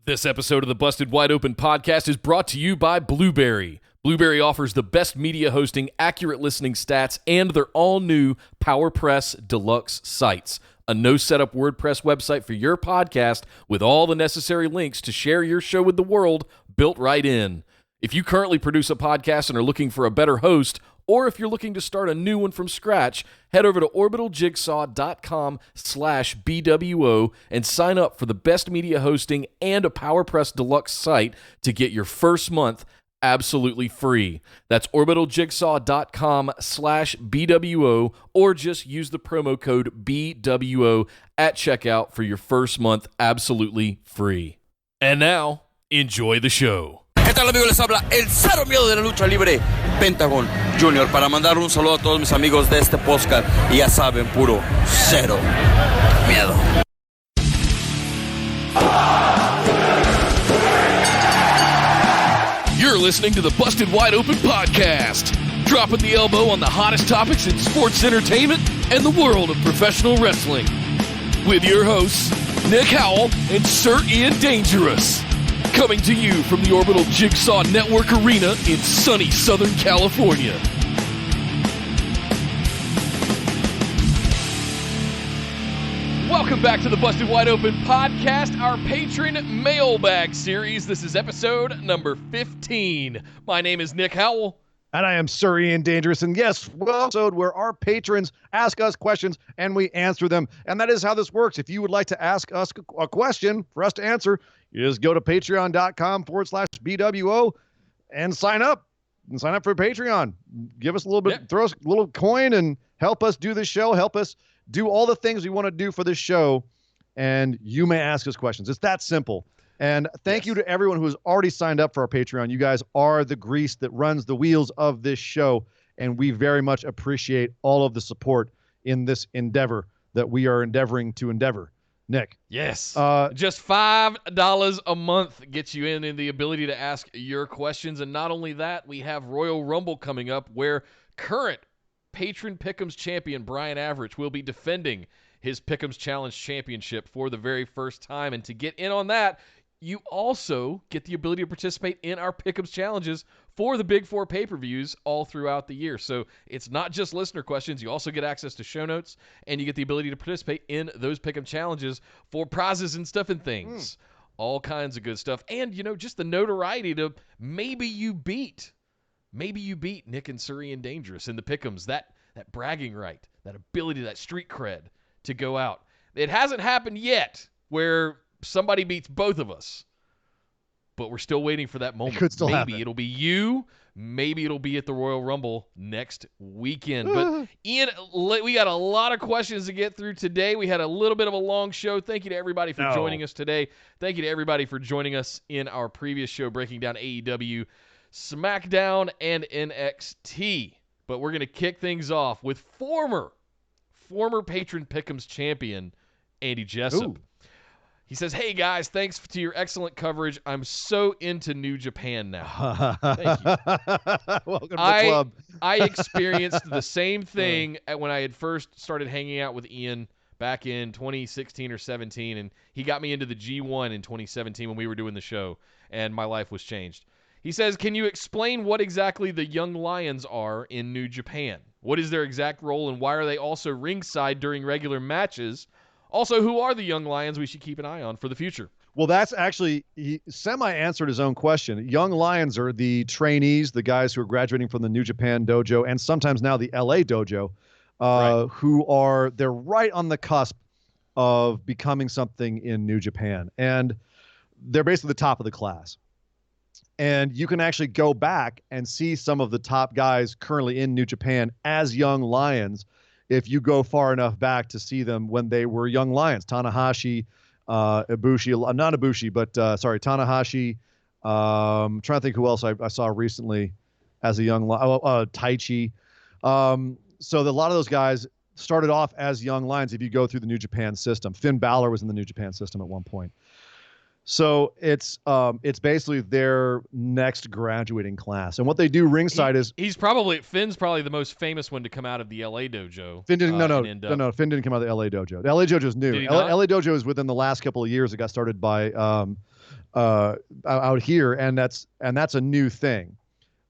This episode of the Busted Wide Open podcast is brought to you by Blueberry. Blueberry offers the best media hosting, accurate listening stats, and their all-new PowerPress Deluxe sites. A no-setup WordPress website for your podcast with all the necessary links to share your show with the world built right in. If you currently produce a podcast and are looking for a better host, or if you're looking to start a new one from scratch, head over to orbitaljigsaw.com/BWO and sign up for the best media hosting and a PowerPress Deluxe site to get your first month absolutely free. That's orbitaljigsaw.com/BWO, or just use the promo code BWO at checkout for your first month absolutely free. And now, enjoy the show. ¿Qué tal, amigos? Les habla el cero miedo de la lucha libre, Pentagon Junior, para mandar un saludo a todos mis amigos de este podcast. Y ya saben, puro cero miedo. You're listening to the Busted Wide Open podcast, dropping the elbow on the hottest topics in sports entertainment and the world of professional wrestling. With your hosts, Nick Howell and Sir Ian Dangerous. Coming to you from the Orbital Jigsaw Network Arena in sunny Southern California. Welcome back to the Busted Wide Open podcast, our patron mailbag series. This is episode number 15. My name is Nick Howell. And I am Sir Ian Dangerous. And yes, well, episode where our patrons ask us questions and we answer them. And that is how this works. If you would like to ask us a question for us to answer, you just go to patreon.com/BWO and sign up. And sign up for Patreon. Give us a little bit, throw us a little coin and help us do this show. Help us do all the things we want to do for this show. And you may ask us questions. It's that simple. And thank you to everyone who has already signed up for our Patreon. You guys are the grease that runs the wheels of this show. And we very much appreciate all of the support in this endeavor that we are endeavoring to endeavor. Nick. Yes. Just $5 a month gets you in the ability to ask your questions. And not only that, we have Royal Rumble coming up where current Patron Pick'ems champion Brian Average will be defending his Pick'ems Challenge Championship for the very first time. And to get in on that, you also get the ability to participate in our Pick'ems Challenges for the Big Four pay-per-views all throughout the year. So it's not just listener questions. You also get access to show notes, and you get the ability to participate in those Pick'em Challenges for prizes and stuff and things. All kinds of good stuff. And, you know, just the notoriety to maybe you beat Nick and Sir Ian Dangerous in the Pick'ems. That bragging right, that ability, that street cred to go out. It hasn't happened yet where somebody beats both of us, but we're still waiting for that moment. It could still happen. Maybe it'll be you. Maybe it'll be at the Royal Rumble next weekend. But Ian, we got a lot of questions to get through today. We had a little bit of a long show. Thank you to everybody for joining us today. Thank you to everybody for joining us in our previous show breaking down AEW, SmackDown, and NXT. But we're going to kick things off with former Patron Pick'ems champion Andy Jessup. Ooh. He says, "Hey guys, thanks to your excellent coverage. I'm so into New Japan now." Thank you. Welcome to the club. I experienced the same thing when I had first started hanging out with Ian back in 2016 or 17, and he got me into the G1 in 2017 when we were doing the show, and my life was changed. He says, "Can you explain what exactly the Young Lions are in New Japan? What is their exact role, and why are they also ringside during regular matches? Also, who are the Young Lions we should keep an eye on for the future?" Well, that's actually, he semi-answered his own question. Young Lions are the trainees, the guys who are graduating from the New Japan dojo, and sometimes now the LA dojo, right. They're right on the cusp of becoming something in New Japan. And they're basically the top of the class. And you can actually go back and see some of the top guys currently in New Japan as Young Lions if you go far enough back to see them when they were Young Lions. Tanahashi, Ibushi, not Ibushi, but Tanahashi. I'm trying to think who else I saw recently as a young Taichi. So a lot of those guys started off as Young Lions if you go through the New Japan system. Finn Balor was in the New Japan system at one point. So it's basically their next graduating class, and what they do ringside is Finn's probably the most famous one to come out of the LA dojo. Finn didn't no. Finn didn't come out of the LA dojo. The LA dojo is new. Did he not? LA dojo is within the last couple of years. It got started by out here, and that's a new thing.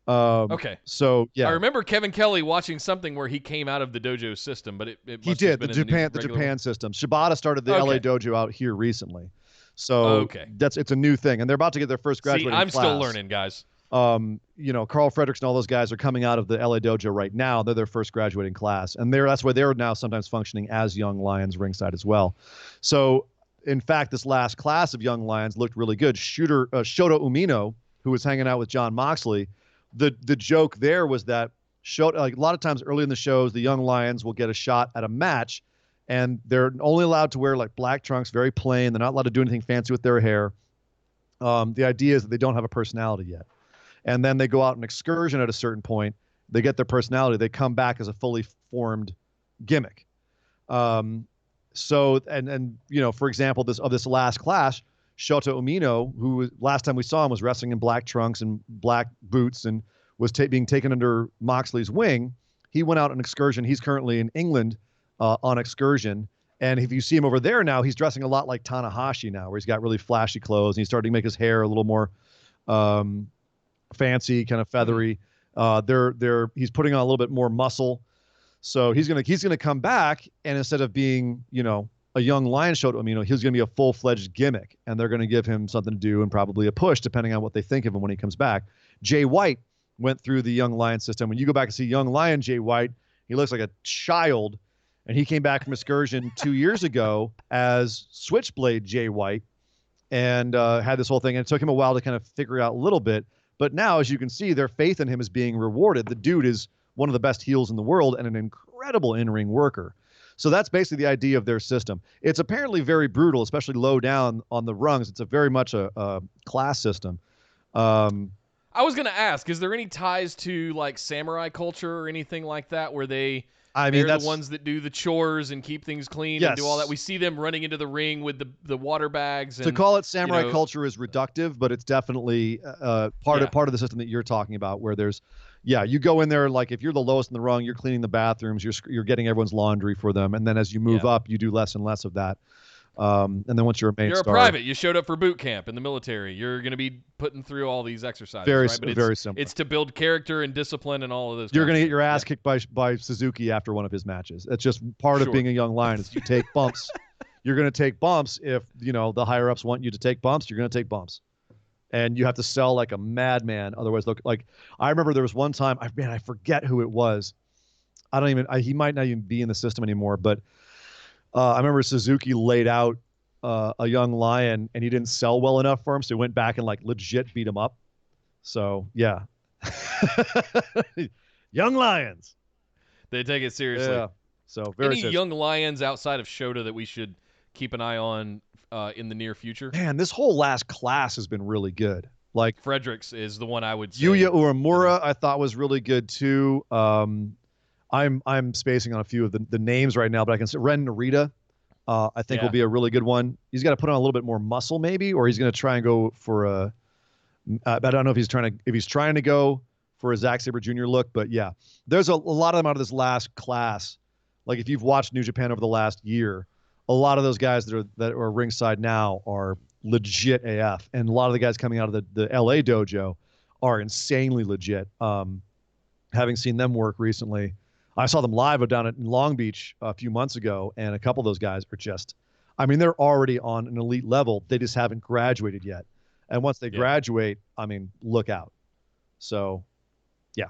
Okay. So yeah, I remember Kevin Kelly watching something where he came out of the dojo system, but he did the Japan system. Shibata started the LA dojo out here recently. So it's a new thing, and they're about to get their first graduating class. I'm still learning, guys. Carl Fredericks and all those guys are coming out of the LA dojo right now. They're their first graduating class, and that's why they're now sometimes functioning as Young Lions ringside as well. So, in fact, this last class of Young Lions looked really good. Shota Umino, who was hanging out with Jon Moxley, the joke there was that Shota, like a lot of times early in the shows, the Young Lions will get a shot at a match, and they're only allowed to wear like black trunks, very plain. They're not allowed to do anything fancy with their hair. The idea is that they don't have a personality yet. And then they go out on an excursion at a certain point. They get their personality. They come back as a fully formed gimmick. For example, this last class, Shota Umino, who last time we saw him was wrestling in black trunks and black boots and was being taken under Moxley's wing. He went out on an excursion. He's currently in England on excursion. And if you see him over there now, he's dressing a lot like Tanahashi now, where he's got really flashy clothes and he's starting to make his hair a little more fancy, kind of feathery. He's putting on a little bit more muscle. So he's gonna come back, and instead of being, a young lion Shota Umino, he's gonna be a full-fledged gimmick, and they're gonna give him something to do and probably a push, depending on what they think of him when he comes back. Jay White went through the Young Lion system. When you go back and see Young Lion Jay White, he looks like a child, and he came back from excursion 2 years ago as Switchblade Jay White, and had this whole thing. And it took him a while to kind of figure out a little bit. But now, as you can see, their faith in him is being rewarded. The dude is one of the best heels in the world and an incredible in-ring worker. So that's basically the idea of their system. It's apparently very brutal, especially low down on the rungs. It's very much a class system. I was going to ask, is there any ties to like samurai culture or anything like that where they're the ones that do the chores and keep things clean and do all that? We see them running into the ring with the water bags. And, to call it samurai culture is reductive, but it's definitely part of the system that you're talking about, where there's, you go in there, like if you're the lowest in the rung, you're cleaning the bathrooms, you're getting everyone's laundry for them, and then as you move up, you do less and less of that. And then once you're a main star, you're a private. You showed up for boot camp in the military. You're going to be putting through all these exercises. Very But simple. It's to build character and discipline and all of those. You're going to get your ass kicked by Suzuki after one of his matches. It's just part of being a young lion. Is you take bumps. You're going to take bumps if the higher ups want you to take bumps. You're going to take bumps, and you have to sell like a madman. Otherwise, look like I remember there was one time. I forget who it was. He might not even be in the system anymore, but. I remember Suzuki laid out a young lion, and he didn't sell well enough for him, so he went back and like legit beat him up. So yeah, young lions. They take it seriously. Yeah. So very any young lions outside of Shota that we should keep an eye on in the near future? Man, this whole last class has been really good. Like Fredericks is the one I would say. Yuya Uemura I thought was really good too. I'm spacing on a few of the names right now, but I can say Ren Narita, I think will be a really good one. He's got to put on a little bit more muscle maybe, or he's going to try and go for I don't know if he's trying to go for a Zack Sabre Jr. look, but yeah, there's a lot of them out of this last class. Like if you've watched New Japan over the last year, a lot of those guys that are ringside now are legit AF, and a lot of the guys coming out of the LA dojo are insanely legit. Having seen them work recently. I saw them live down in Long Beach a few months ago, and a couple of those guys are just, they're already on an elite level. They just haven't graduated yet. And once they graduate, look out. So, yeah.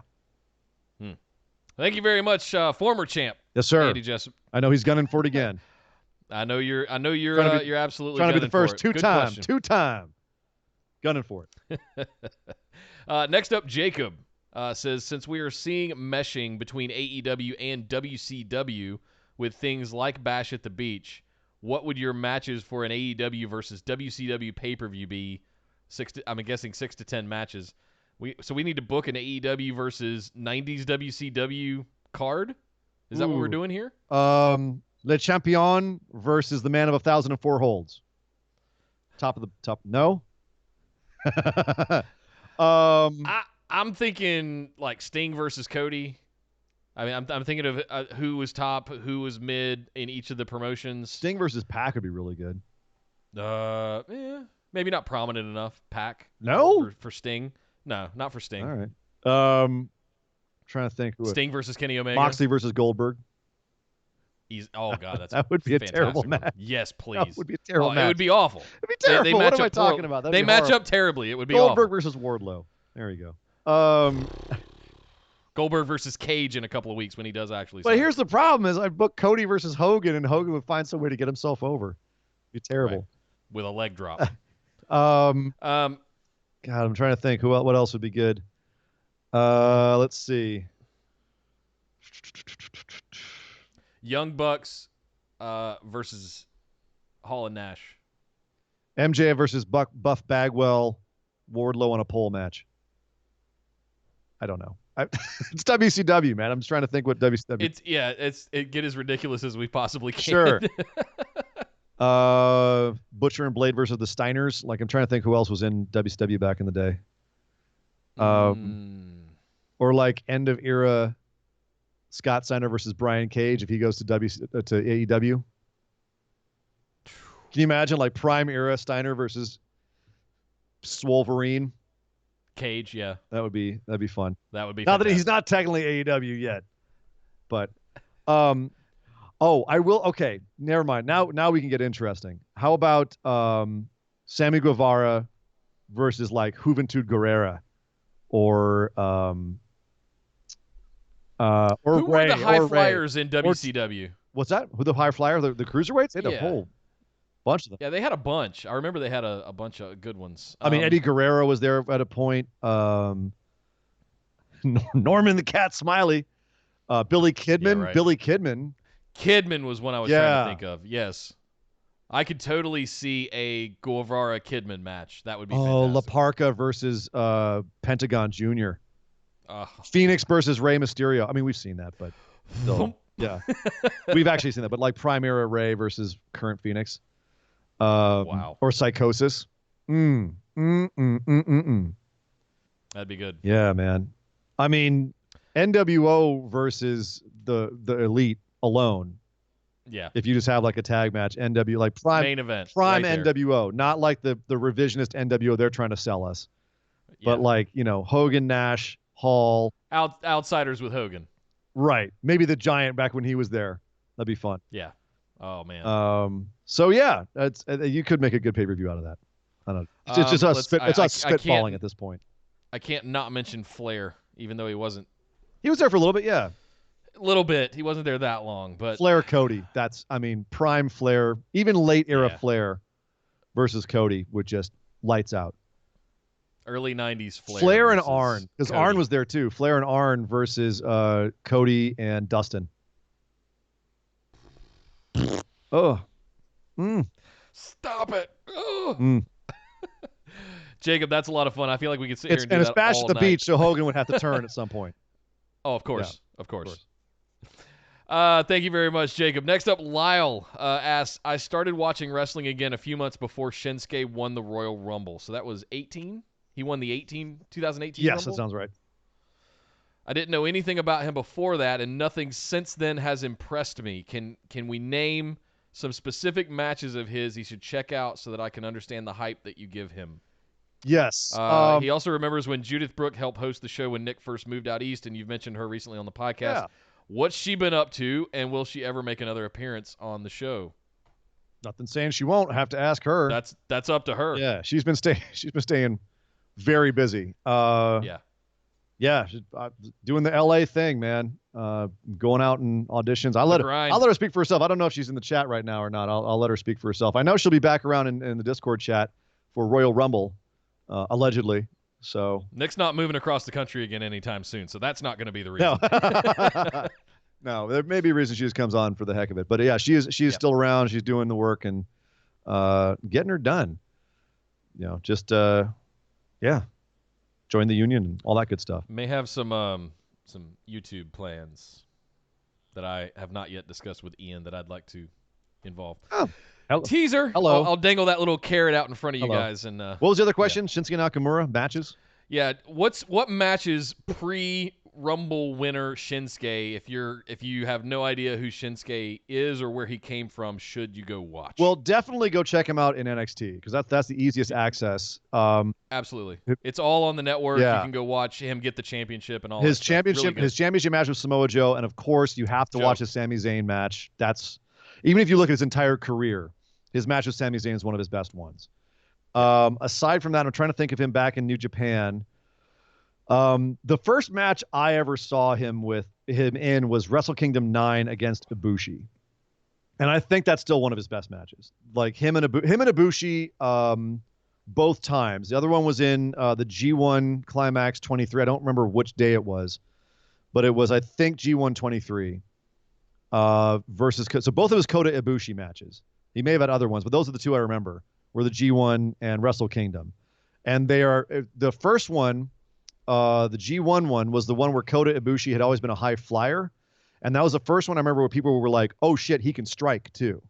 Thank you very much, former champ. Yes, sir. Andy Jessup. I know he's gunning for it again. I know you're absolutely trying to be the first two-time gunning for it. Next up, Jacob. Says, since we are seeing meshing between AEW and WCW with things like Bash at the Beach, what would your matches for an AEW versus WCW pay-per-view be? I'm guessing 6 to 10 matches. We need to book an AEW versus 90s WCW card? Is that what we're doing here? Le Champion versus the Man of 1,004 Holds. Top of the top. No. um. I'm thinking like Sting versus Cody. I mean, I'm thinking of who was top, who was mid in each of the promotions. Sting versus Pac would be really good. Maybe not prominent enough. Pac. No. For Sting. No, not for Sting. All right. Trying to think. Sting versus Kenny Omega. Moxley versus Goldberg. Oh god, that's that would be a terrible one. match. Yes, please. That would be a terrible match. It would be awful. It'd be terrible. They what am I talking about? They match up terribly. It would be Goldberg awful. versus Wardlow. There you go. Goldberg versus Cage in a couple of weeks when he does actually. But here's the problem: is I booked Cody versus Hogan, and Hogan would find some way to get himself over. It'd be terrible. Right. With a leg drop. God, I'm trying to think. What else would be good? Let's see. Young Bucks versus Hall and Nash. MJF versus Buff Bagwell, Wardlow on a pole match. I don't know. It's WCW, man. I'm just trying to think what WCW. It get as ridiculous as we possibly can. Sure. Butcher and Blade versus the Steiners. Like, I'm trying to think who else was in WCW back in the day. Or like end of era Scott Steiner versus Brian Cage if he goes to AEW. Can you imagine like prime era Steiner versus Swolverine? Cage, yeah. That'd be fun. That would be now fantastic. that he's not technically AEW yet. But I will. Okay, never mind. Now we can get interesting. How about Sammy Guevara versus like Juventud Guerrera, or who Ray, were the high or flyers Ray. in WCW? What's that? Who the high flyer? The cruiserweights? They had a whole bunch of them. Yeah, they had a bunch. I remember they had a bunch of good ones. I mean, Eddie Guerrero was there at a point. Norman the Cat Smiley, Billy Kidman. Yeah, right. Billy Kidman. Kidman was one I was trying to think of. Yes. I could totally see a Guevara Kidman match. That would be fantastic. La Parka versus Pentagon Jr. Phoenix versus Rey Mysterio. I mean, we've seen that, but still, yeah. We've actually seen that, but like Prime Era Rey versus current Phoenix. Wow. Or Psychosis. That'd be good. Yeah, man. I mean, NWO versus the Elite alone. Yeah. If you just have like a tag match, like prime main event, prime right NWO, not like the revisionist NWO they're trying to sell us, but like Hogan, Nash, Hall, outsiders with Hogan. Right. Maybe the Giant back when he was there. That'd be fun. Yeah. Oh man. So yeah, that's you could make a good pay-per-view out of that. I don't know. It's just us spitballing at this point. I can't not mention Flair, even though he wasn't. He was there for a little bit, yeah. A little bit. He wasn't there that long, but Flair Cody. Prime Flair, even late era Flair versus Cody would just lights out. Early 90s Flair and Arn, because Arn was there too. Flair and Arn versus Cody and Dustin. Oh. Stop it. Jacob, that's a lot of fun. I feel like we could sit here and do that all it's Bash at the night. Beach, so Hogan would have to turn at some point. Oh, of course. Yeah, of course. Thank you very much, Jacob. Next up, Lyle asks, I started watching wrestling again a few months before Shinsuke won the Royal Rumble. So that was 18? He won the 2018 Yes, Rumble? that sounds right. I didn't know anything about him before that, and nothing since then has impressed me. Can we name some specific matches of his he should check out so that I can understand the hype that you give him? Yes. He also remembers when Judith Brooke helped host the show when Nick first moved out east, and you've mentioned her recently on the podcast. Yeah. What's she been up to, and will she ever make another appearance on the show? Nothing saying she won't. Have to ask her. That's up to her. Yeah, she's been staying very busy. Yeah, she's, doing the LA thing, man. Going out and auditions. I'll let her speak for herself. I don't know if she's in the chat right now or not. I'll let her speak for herself. I know she'll be back around in the Discord chat for Royal Rumble, allegedly. So Nick's not moving across the country again anytime soon, so that's not going to be the reason. No, there may be a reason she just comes on for the heck of it. But yeah, she is still around. She's doing the work and getting her done. Just join the union and all that good stuff. May have some YouTube plans that I have not yet discussed with Ian that I'd like to involve. Oh. teaser. Hello. I'll dangle that little carrot out in front of you Hello. guys. And what was the other question? Shinsuke Nakamura matches? Yeah, what matches pre-Rumble winner Shinsuke, if you have no idea who Shinsuke is or where he came from, should you go watch? Well, definitely go check him out in NXT because that's the easiest access. Absolutely. It's all on the network. Yeah. You can go watch him get the championship and all his that championship really his championship match with Samoa Joe, and of course you have to watch his Sami Zayn match. That's even if you look at his entire career, his match with Sami Zayn is one of his best ones. Aside from that, I'm trying to think of him back in New Japan. The first match I ever saw him in was Wrestle Kingdom 9 against Ibushi. And I think that's still one of his best matches. Like him and Ibushi both times. The other one was in the G1 Climax 23. I don't remember which day it was, but it was, I think, G1 23 versus. So both of his Kota Ibushi matches. He may have had other ones, but those are the two I remember, were the G1 and Wrestle Kingdom. And they are the first one, the G1 one, was the one where Kota Ibushi had always been a high flyer. And that was the first one I remember where people were like, oh, shit, he can strike, too.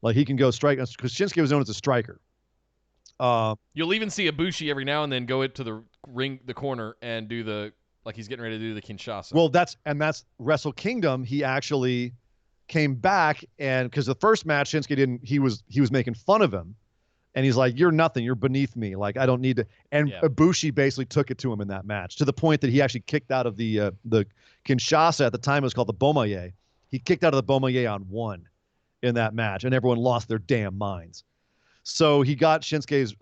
Like, he can go strike. Because Shinsuke was known as a striker. You'll even see Ibushi every now and then go into the ring, the corner, and do like he's getting ready to do the Kinshasa. Well, that's Wrestle Kingdom. He actually came back, and because the first match Shinsuke didn't, he was making fun of him, and he's like, "You're nothing. You're beneath me. Like I don't need to." And Ibushi basically took it to him in that match to the point that he actually kicked out of the Kinshasa. At the time, it was called the Bomaye. He kicked out of the Bomaye on one in that match, and everyone lost their damn minds. So he got Shinsuke's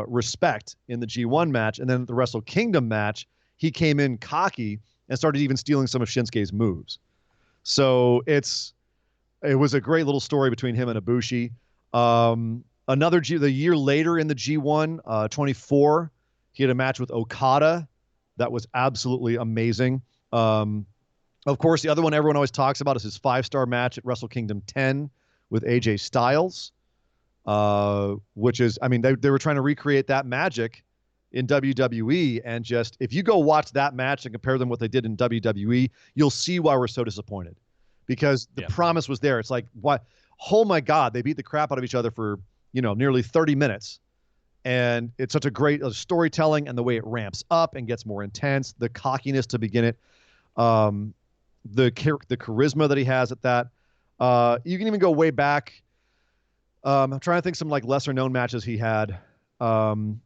respect in the G1 match, and then the Wrestle Kingdom match, he came in cocky and started even stealing some of Shinsuke's moves. So it was a great little story between him and Ibushi. The year later in the G1 24, he had a match with Okada that was absolutely amazing. Of course, the other one everyone always talks about is his 5-star match at Wrestle Kingdom 10 with AJ Styles. Which is, I mean, they were trying to recreate that magic in WWE, and just if you go watch that match and compare them what they did in WWE, you'll see why we're so disappointed, because the promise was there. It's like, what? Oh my God, they beat the crap out of each other for nearly 30 minutes, and it's such a great storytelling, and the way it ramps up and gets more intense, the cockiness to begin it, the charisma that he has at that. You can even go way back. I'm trying to think some like lesser known matches he had. The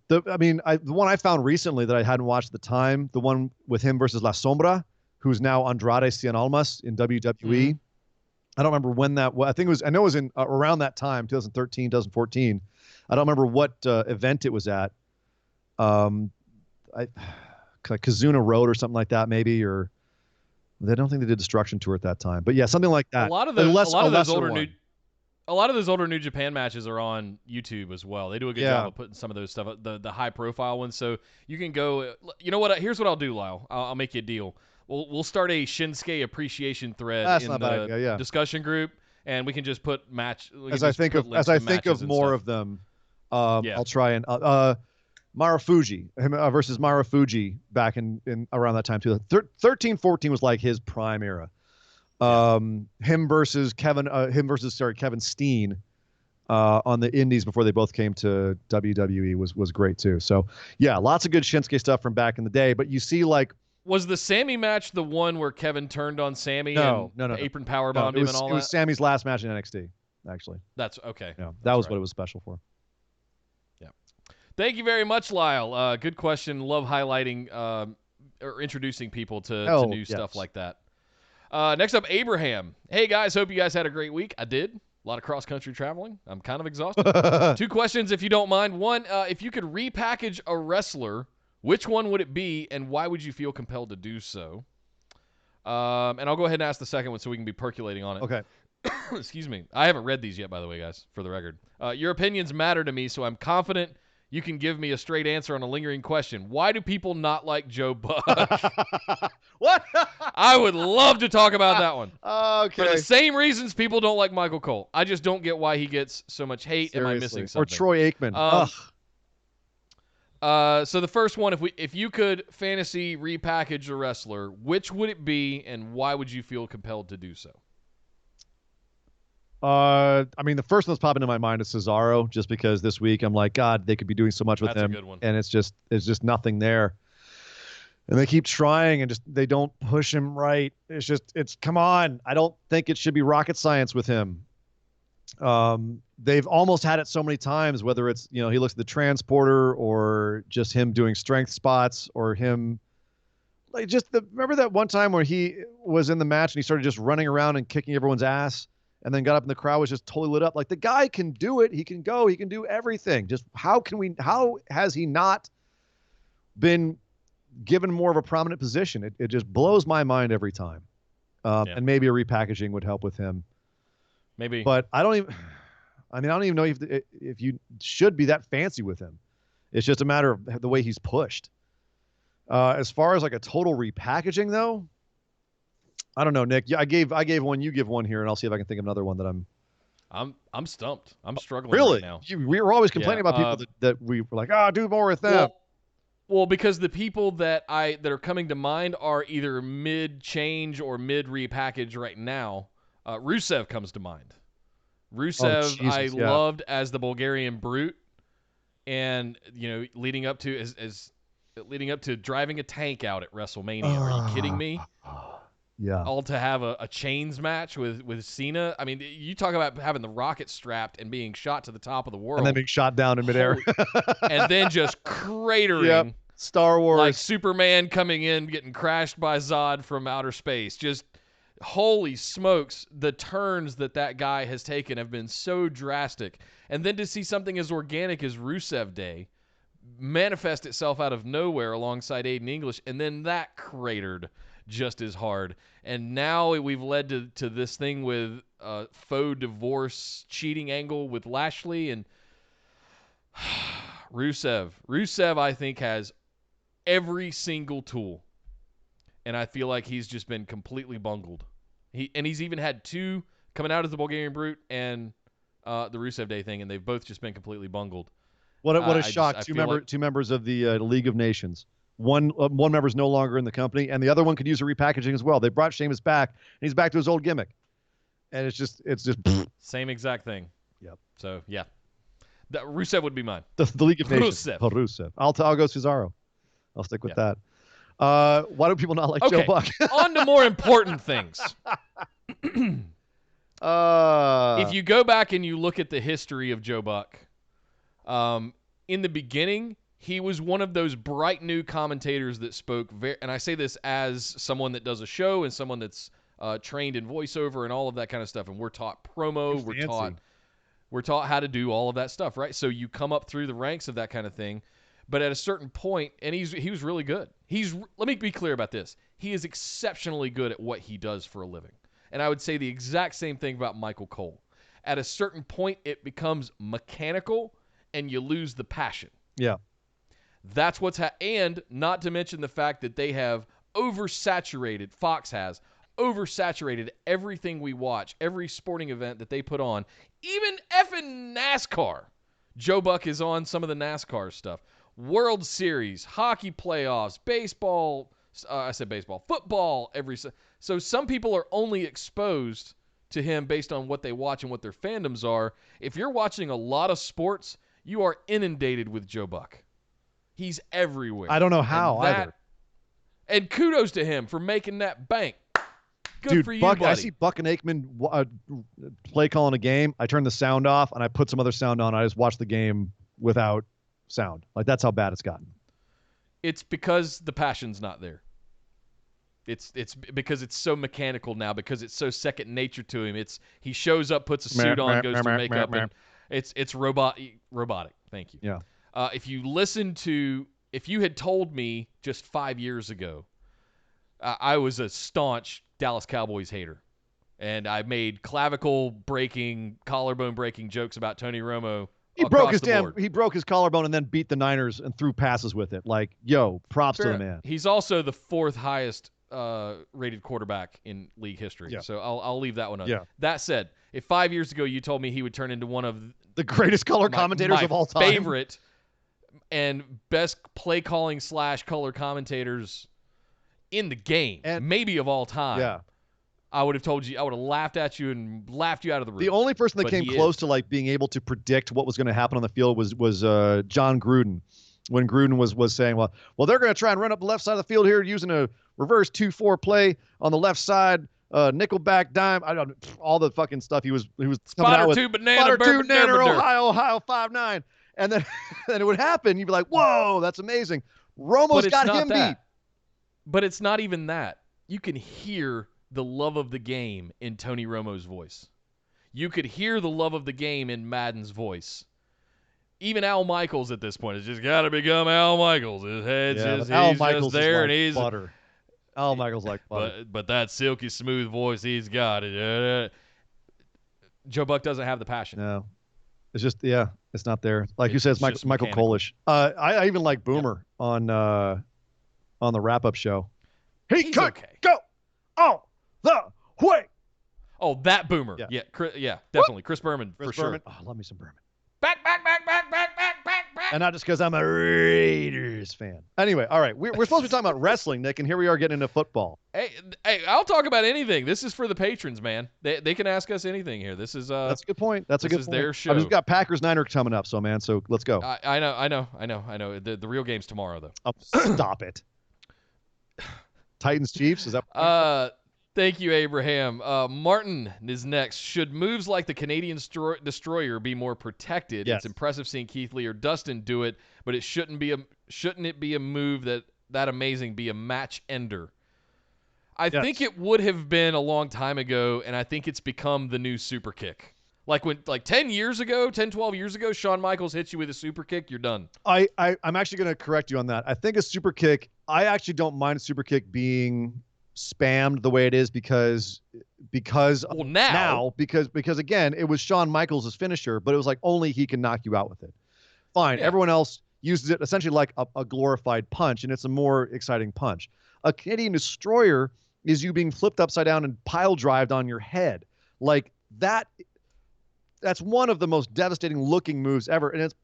one I found recently that I hadn't watched at the time, the one with him versus La Sombra, who's now Andrade Cien Almas in WWE. Mm-hmm. I don't remember when that was. I know it was in around that time, 2013, 2014. I don't remember what event it was at. Like Kazuna Road or something like that, maybe, or I don't think they did Destruction Tour at that time. But yeah, something like that. A lot of those older New Japan matches are on YouTube as well. They do a good job of putting some of those stuff, the high profile ones. So you can go. You know what? Here's what I'll do, Lyle. I'll make you a deal. We'll start a Shinsuke appreciation thread in the discussion group, and we can just put match. As I think of more of them, I'll try and Marufuji versus Marufuji back in around that time too. 13-14 was like his prime era. Him versus Kevin Steen on the Indies before they both came to WWE was great too. So yeah, lots of good Shinsuke stuff from back in the day. But you see, like, was the Sammy match the one where Kevin turned on Sammy? No. Apron powerbombed him and all that. It was Sammy's last match in NXT, actually. That's okay. Yeah, that was what it was special for. Yeah. Thank you very much, Lyle. Good question. Love highlighting or introducing people to new stuff like that. Next up, Abraham. Hey, guys. Hope you guys had a great week. I did. A lot of cross-country traveling. I'm kind of exhausted. 2 questions, if you don't mind. One, if you could repackage a wrestler, which one would it be, and why would you feel compelled to do so? And I'll go ahead and ask the second one so we can be percolating on it. Okay. Excuse me. I haven't read these yet, by the way, guys, for the record. Your opinions matter to me, so I'm confident you can give me a straight answer on a lingering question. Why do people not like Joe Buck? What? I would love to talk about that one. Okay. For the same reasons people don't like Michael Cole. I just don't get why he gets so much hate. Seriously. Am I missing something? Or Troy Aikman. So the first one, if you could fantasy repackage a wrestler, which would it be, and why would you feel compelled to do so? I mean, the first one that's popping into my mind is Cesaro, just because this week I'm like, God, they could be doing so much with That's a him, good one. and it's just nothing there. And they keep trying, and just they don't push him right. It's come on. I don't think it should be rocket science with him. They've almost had it so many times, whether it's he looks at the transporter or just him doing strength spots or him like remember that one time where he was in the match and he started just running around and kicking everyone's ass and then got up and the crowd was just totally lit up. Like the guy can do it. He can go. He can do everything. Just how has he not been given more of a prominent position? It just blows my mind every time. And maybe a repackaging would help with him. Maybe. But I don't even know if you should be that fancy with him. It's just a matter of the way he's pushed. As far as like a total repackaging, though, I don't know, Nick. I gave one. You give one here, and I'll see if I can think of another one that I'm stumped. I'm struggling really. right now. We were always complaining about people that we were like, do more with them. Well, because the people that are coming to mind are either mid change or mid repackage right now. Rusev comes to mind. Rusev, loved as the Bulgarian Brute, and leading up to driving a tank out at WrestleMania. Are you kidding me? Yeah. All to have a chains match with Cena. I mean, you talk about having the rocket strapped and being shot to the top of the world, and then being shot down in midair, and then just cratering. Yep. Star Wars, like Superman coming in, getting crashed by Zod from outer space. Just holy smokes, the turns that guy has taken have been so drastic. And then to see something as organic as Rusev Day manifest itself out of nowhere alongside Aiden English, and then that cratered just as hard. And now we've led to this thing with faux divorce cheating angle with Lashley and Rusev. Rusev, I think, has every single tool, and I feel like he's just been completely bungled. He's even had two coming out as the Bulgarian Brute and the Rusev Day thing, and they've both just been completely bungled. What a shock! Two members of the League of Nations. One member's no longer in the company, and the other one could use a repackaging as well. They brought Sheamus back, and he's back to his old gimmick, and it's just same exact thing. Yep. So yeah, Rusev would be mine. The League of Nations. Rusev. Rusev. I'll go Cesaro. I'll stick with that. Why do people not like Joe Buck? On to more important things. If you go back and you look at the history of Joe Buck, in the beginning, he was one of those bright new commentators that spoke and I say this as someone that does a show and someone that's trained in voiceover and all of that kind of stuff, and we're taught promo, we're taught how to do all of that stuff, right? So you come up through the ranks of that kind of thing. But at a certain point, and he was really good. Let me be clear about this. He is exceptionally good at what he does for a living. And I would say the exact same thing about Michael Cole. At a certain point, it becomes mechanical, and you lose the passion. Yeah. That's and not to mention the fact that they have oversaturated, Fox has oversaturated everything we watch, every sporting event that they put on, even effing NASCAR. Joe Buck is on some of the NASCAR stuff. World Series, hockey playoffs, baseball, football, so some people are only exposed to him based on what they watch and what their fandoms are. If you're watching a lot of sports, you are inundated with Joe Buck. He's everywhere. I don't know how either. And kudos to him for making that bank. Good for you, Buck, buddy. I see Buck and Aikman play calling a game. I turn the sound off, and I put some other sound on. I just watch the game without sound. Like, that's how bad it's gotten. It's because the passion's not there. It's because it's so mechanical now, because it's so second nature to him. He shows up, puts a suit on, goes to makeup, and it's robotic. Thank you. Yeah. If you had told me just 5 years ago, I was a staunch Dallas Cowboys hater, and I made clavicle breaking, collarbone breaking jokes about Tony Romo. He broke his collarbone and then beat the Niners and threw passes with it. Like, yo, props to the man. He's also the fourth highest rated quarterback in league history. Yeah. So I'll leave that one up. Yeah. That said, if 5 years ago you told me he would turn into one of the greatest color commentators of all time, favorite and best play calling / color commentators in the game, and maybe of all time. Yeah. I would have told you. I would have laughed at you and laughed you out of the room. The only person that But came he close is. to like being able to predict what was going to happen on the field was John Gruden, when Gruden was saying, well, they're going to try and run up the left side of the field here using a reverse 2-4 play on the left side, nickelback dime. I don't all the fucking stuff he was coming out with. Spotter 2 banana, Spotter 2 bourbon, nanner, bourbon, Ohio 5-9, and then then it would happen. You'd be like, whoa, that's amazing. Romo's But it's got not him that. beat. But it's not even that. You can hear the love of the game in Tony Romo's voice. You could hear the love of the game in Madden's voice. Even Al Michaels at this point has just got to become Al Michaels. His head's just, Al he's Michaels just there, is like and he's butter. Al Michaels like butter. but that silky smooth voice he's got. Joe Buck doesn't have the passion. No, it's just it's not there. Like you said, it's just Michael mechanical. Kolish. I even like Boomer on the wrap up show. He He's could okay. go all the way. Oh, that Boomer. Yeah, definitely. Chris Berman, for sure. Berman. Oh, I love me some Berman. Back. And not just because I'm a Raiders fan. Anyway, all right. We're supposed to be talking about wrestling, Nick, and here we are getting into football. Hey, I'll talk about anything. This is for the patrons, man. They can ask us anything here. This is That's a good point. That's a good point. their show. I've just got Packers Niners coming up, so man. So let's go. I know. The real game's tomorrow, though. Oh, stop it. Titans Chiefs, is that? Thank you, Abraham. Martin is next. Should moves like the Canadian Destroyer be more protected? Yes. It's impressive seeing Keith Lee or Dustin do it, but it shouldn't it be a move that amazing, be a match ender? I think it would have been a long time ago, and I think it's become the new super kick. Like 10 years ago, 10, 12 years ago, Shawn Michaels hits you with a super kick, you're done. I'm actually going to correct you on that. I think a super kick, I actually don't mind a super kick being spammed the way it is because again, it was Shawn Michaels' finisher, but it was like only he can knock you out with it. Fine. Yeah. Everyone else uses it essentially like a glorified punch, and it's a more exciting punch. A Canadian Destroyer is you being flipped upside down and pile drived on your head. Like that. That's one of the most devastating looking moves ever. And it's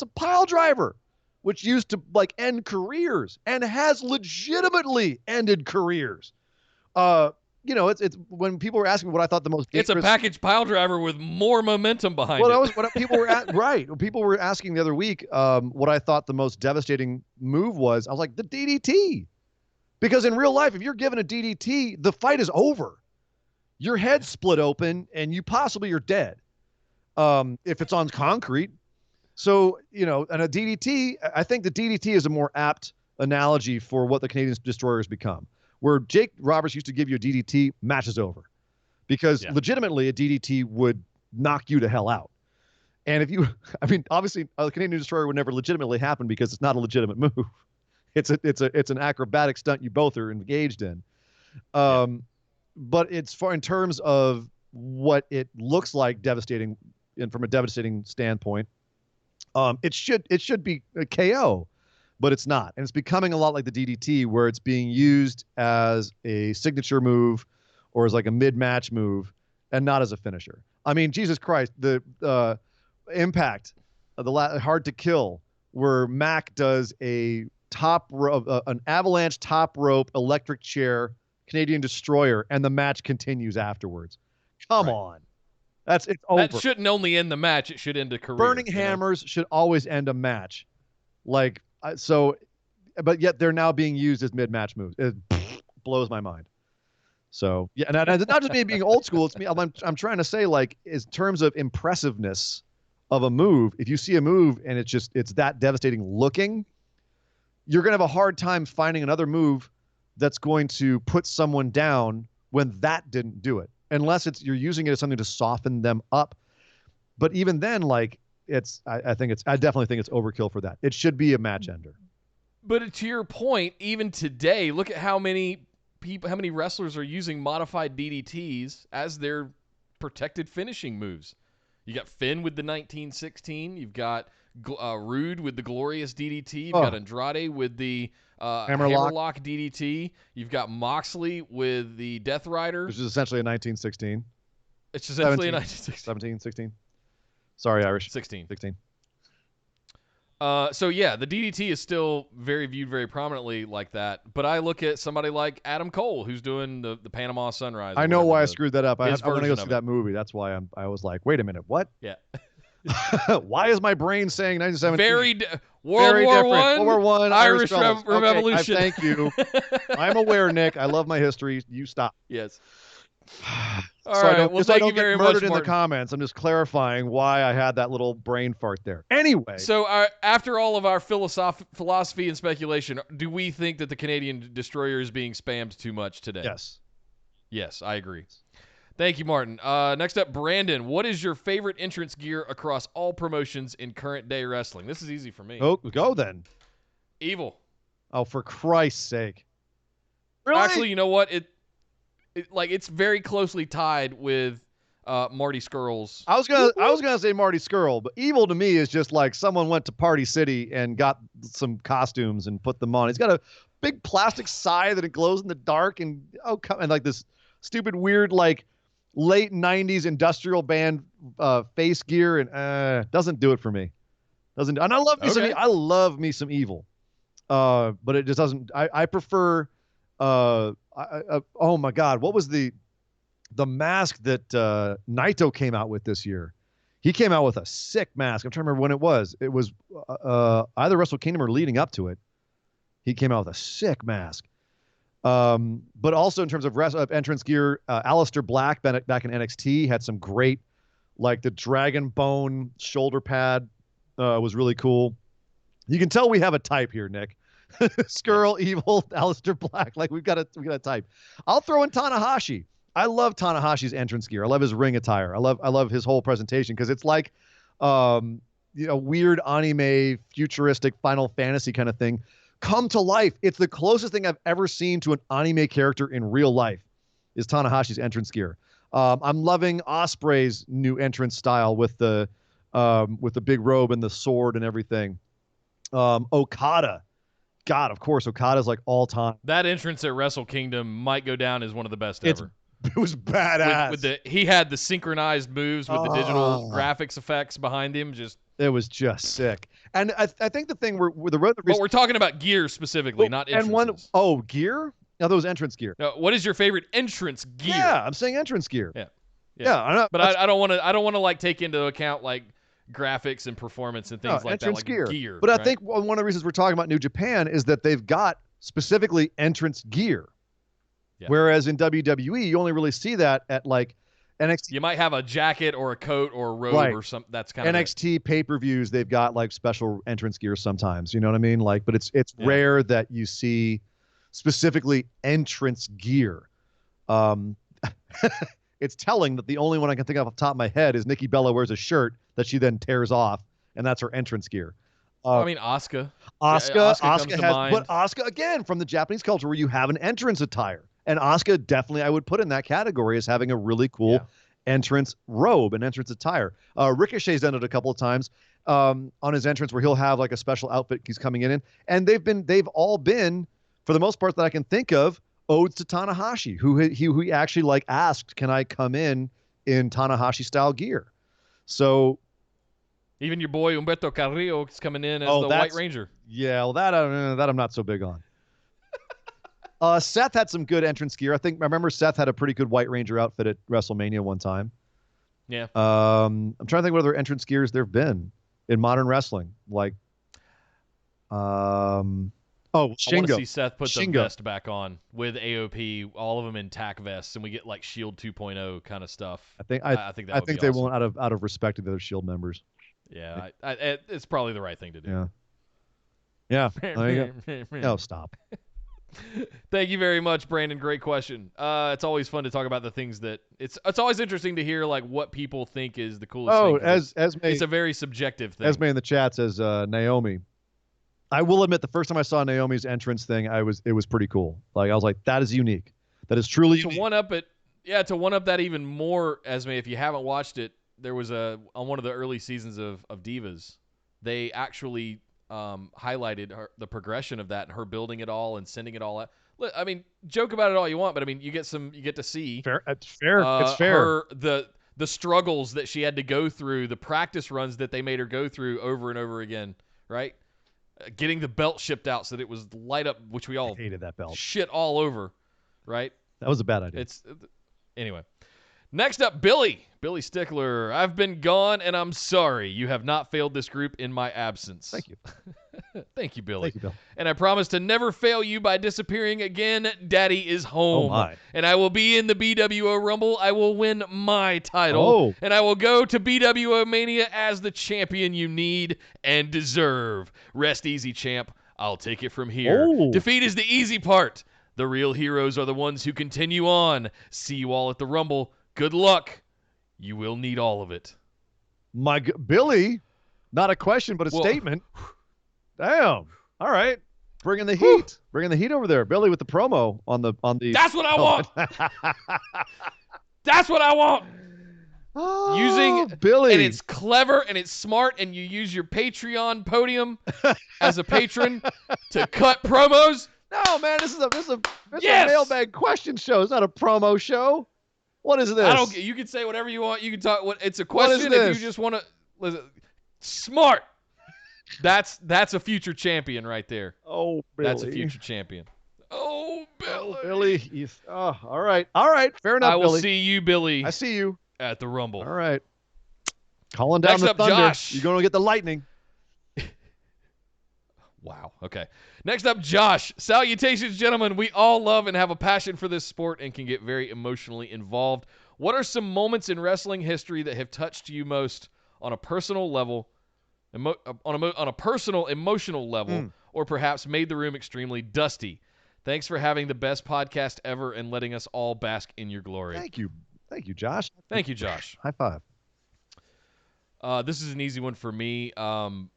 a pile driver, which used to like end careers and has legitimately ended careers. It's when people were asking me what I thought the most dangerous. It's a package pile driver with more momentum behind it. Well, that was what people were right. People were asking the other week what I thought the most devastating move was. I was like, the DDT. Because in real life, if you're given a DDT, the fight is over. Your head's split open and you're dead. If it's on concrete. So, and a DDT, I think the DDT is a more apt analogy for what the Canadian Destroyer has become. Where Jake Roberts used to give you a DDT, match is over. Because legitimately a DDT would knock you to hell out. And obviously a Canadian Destroyer would never legitimately happen because it's not a legitimate move. It's an acrobatic stunt you both are engaged in. But it's in terms of what it looks like devastating, and from a devastating standpoint, it should be a KO, but it's not. And it's becoming a lot like the DDT, where it's being used as a signature move or as like a mid-match move and not as a finisher. I mean, Jesus Christ, the Impact, Hard to Kill, where Mac does a an avalanche top rope electric chair Canadian Destroyer, and the match continues afterwards. Come on. It's over. That shouldn't only end the match, it should end a career. Burning hammers should always end a match. But yet they're now being used as mid-match moves. It blows my mind. So, yeah, and it's not just me being old school, it's me. I'm trying to say, like, in terms of impressiveness of a move, if you see a move and it's that devastating looking, you're going to have a hard time finding another move that's going to put someone down when that didn't do it. Unless you're using it as something to soften them up. But even then, like, I definitely think it's overkill for that. It should be a match ender. But to your point, even today, look at how many wrestlers are using modified DDTs as their protected finishing moves. You got Finn with the 1916. You've got Rude with the glorious DDT. You've got Andrade with the Hammerlock DDT. You've got Moxley with the Death Rider, which is essentially a 1916. It's essentially a 1916. 17, 16. Sorry, Irish. 16. So yeah, the DDT is still viewed very prominently like that. But I look at somebody like Adam Cole, who's doing the Panama Sunrise. I know why I screwed that up. I want to go version see of that movie. That's why I was like, wait a minute, what? Yeah. Why is my brain saying 1917? World War World War One, Irish fellas. Revolution. Okay, thank you. I'm aware, Nick. I love my history. You stop. Yes. All right. Well, thank you very much, murdered in the comments. I'm just clarifying why I had that little brain fart there. Anyway. So after all of our philosophy and speculation, do we think that the Canadian Destroyer is being spammed too much today? Yes. Yes, I agree. Thank you, Martin. Next up, Brandon. What is your favorite entrance gear across all promotions in current day wrestling? This is easy for me. Oh, go then. Evil. Oh, for Christ's sake. Really? Actually, you know what? It's very closely tied with Marty Scurll's. I was gonna say Marty Scurll, but Evil to me is just like someone went to Party City and got some costumes and put them on. He's got a big plastic scythe that it glows in the dark and like this stupid weird like late 90s industrial band face gear and doesn't do it for me. Doesn't. And I love me some Evil. But it just doesn't. I prefer oh my God, what was the mask that Naito came out with this year? He came out with a sick mask. I'm trying to remember when it was. It was either Wrestle Kingdom or leading up to it. He came out with a sick mask. But also in terms of entrance gear, Aleister Black back in NXT had some great, like the Dragon Bone shoulder pad was really cool. You can tell we have a type here, Nick. Skrull, Evil, Aleister Black. Like we got a type. I'll throw in Tanahashi. I love Tanahashi's entrance gear. I love his ring attire. I love his whole presentation because it's like weird anime, futuristic Final Fantasy kind of thing come to life. It's the closest thing I've ever seen to an anime character in real life is Tanahashi's entrance gear. I'm loving Osprey's new entrance style with the big robe and the sword and everything. Okada. God, of course, Okada's like all time. That entrance at Wrestle Kingdom might go down as one of the best ever. It was badass. He had the synchronized moves with the digital graphics effects behind him. It was just sick. And I think the thing but we're talking about gear specifically, not entrances. Gear? No, that was entrance gear. No, what is your favorite entrance gear? Yeah, I'm saying entrance gear. Yeah. I know, but I don't want to like take into account like graphics and performance and things like that, like gear. But I think one of the reasons we're talking about New Japan is that they've got specifically entrance gear. Yeah. Whereas in WWE, you only really see that at like NXT. You might have a jacket or a coat or a robe or something. That's kind of NXT pay-per-views. They've got like special entrance gear sometimes. You know what I mean? Like, but it's rare that you see specifically entrance gear. It's telling that the only one I can think of off the top of my head is Nikki Bella wears a shirt that she then tears off, and that's her entrance gear. I mean, Asuka. Asuka has, but Asuka again from the Japanese culture where you have an entrance attire, and Asuka definitely I would put in that category as having a really cool entrance robe and entrance attire. Ricochet's done it a couple of times on his entrance where he'll have like a special outfit he's coming in, and they've all been for the most part that I can think of odes to Tanahashi, who he actually like asked, can I come in Tanahashi style gear? So even your boy Humberto Carrillo is coming in as the White Ranger. Yeah, well that I'm not so big on. Seth had some good entrance gear. I remember Seth had a pretty good White Ranger outfit at WrestleMania one time. Yeah. I'm trying to think what other entrance gears there've been in modern wrestling. Like Shingo. I want to see Seth put the vest back on with AOP, all of them in tack vests, and we get like Shield 2.0 kind of stuff. I think they won't out of respect to the other Shield members. Yeah, it's probably the right thing to do. Yeah. No, stop. Thank you very much, Brandon. Great question. It's always fun to talk about the things that it's always interesting to hear like what people think is the coolest thing. It's a very subjective thing. Esme in the chat says Naomi. I will admit the first time I saw Naomi's entrance thing, it was pretty cool. Like I was like, that is unique. That is truly unique. To one up that even more, Esme, if you haven't watched it, there was on one of the early seasons of Divas, they actually highlighted the progression of that and her building it all and sending it all out. Look, I mean, joke about it all you want, but I mean, you get to see fair. It's fair. The struggles that she had to go through, the practice runs that they made her go through over and over again right? Getting the belt shipped out so that it was light up, which we all hated that belt. shit all over, right? That was a bad idea. Anyway. Next up, Billy Stickler. I've been gone, and I'm sorry. You have not failed this group in my absence. Thank you. Thank you, Billy. Thank you, Bill. And I promise to never fail you by disappearing again. Daddy is home. Oh, my. And I will be in the BWO Rumble. I will win my title. Oh. And I will go to BWO Mania as the champion you need and deserve. Rest easy, champ. I'll take it from here. Oh. Defeat is the easy part. The real heroes are the ones who continue on. See you all at the Rumble. Good luck. You will need all of it. Billy, not a question, but a statement. Damn. All right. Bringing the heat. Bringing the heat over there. Billy with the promo on the. That's what I want. That's what I want. Oh, Using Billy. And it's clever and it's smart, and you use your Patreon podium as a patron to cut promos. No, man, this is a Yes! mailbag question show. It's not a promo show. What is this? I don't. You can say whatever you want. You can talk. It's a question. What is if this? you just want to listen. Smart. That's a future champion right there. Oh, Billy. That's a future champion. Oh, Billy. Billy. All right. All right. Fair enough, I will Billy. see you, Billy, I see you. at the Rumble. All right. Calling down Next the up, thunder. Josh. You're going to get the lightning. Wow. Okay. Next up, Josh. Salutations, gentlemen. We all love and have a passion for this sport and can get very emotionally involved. What are some moments in wrestling history that have touched you most on a personal level, on a personal emotional level, or perhaps made the room extremely dusty? Thanks for having the best podcast ever and letting us all bask in your glory. Thank you. Thank you, Josh. Thank you, Josh. High five. This is an easy one for me. The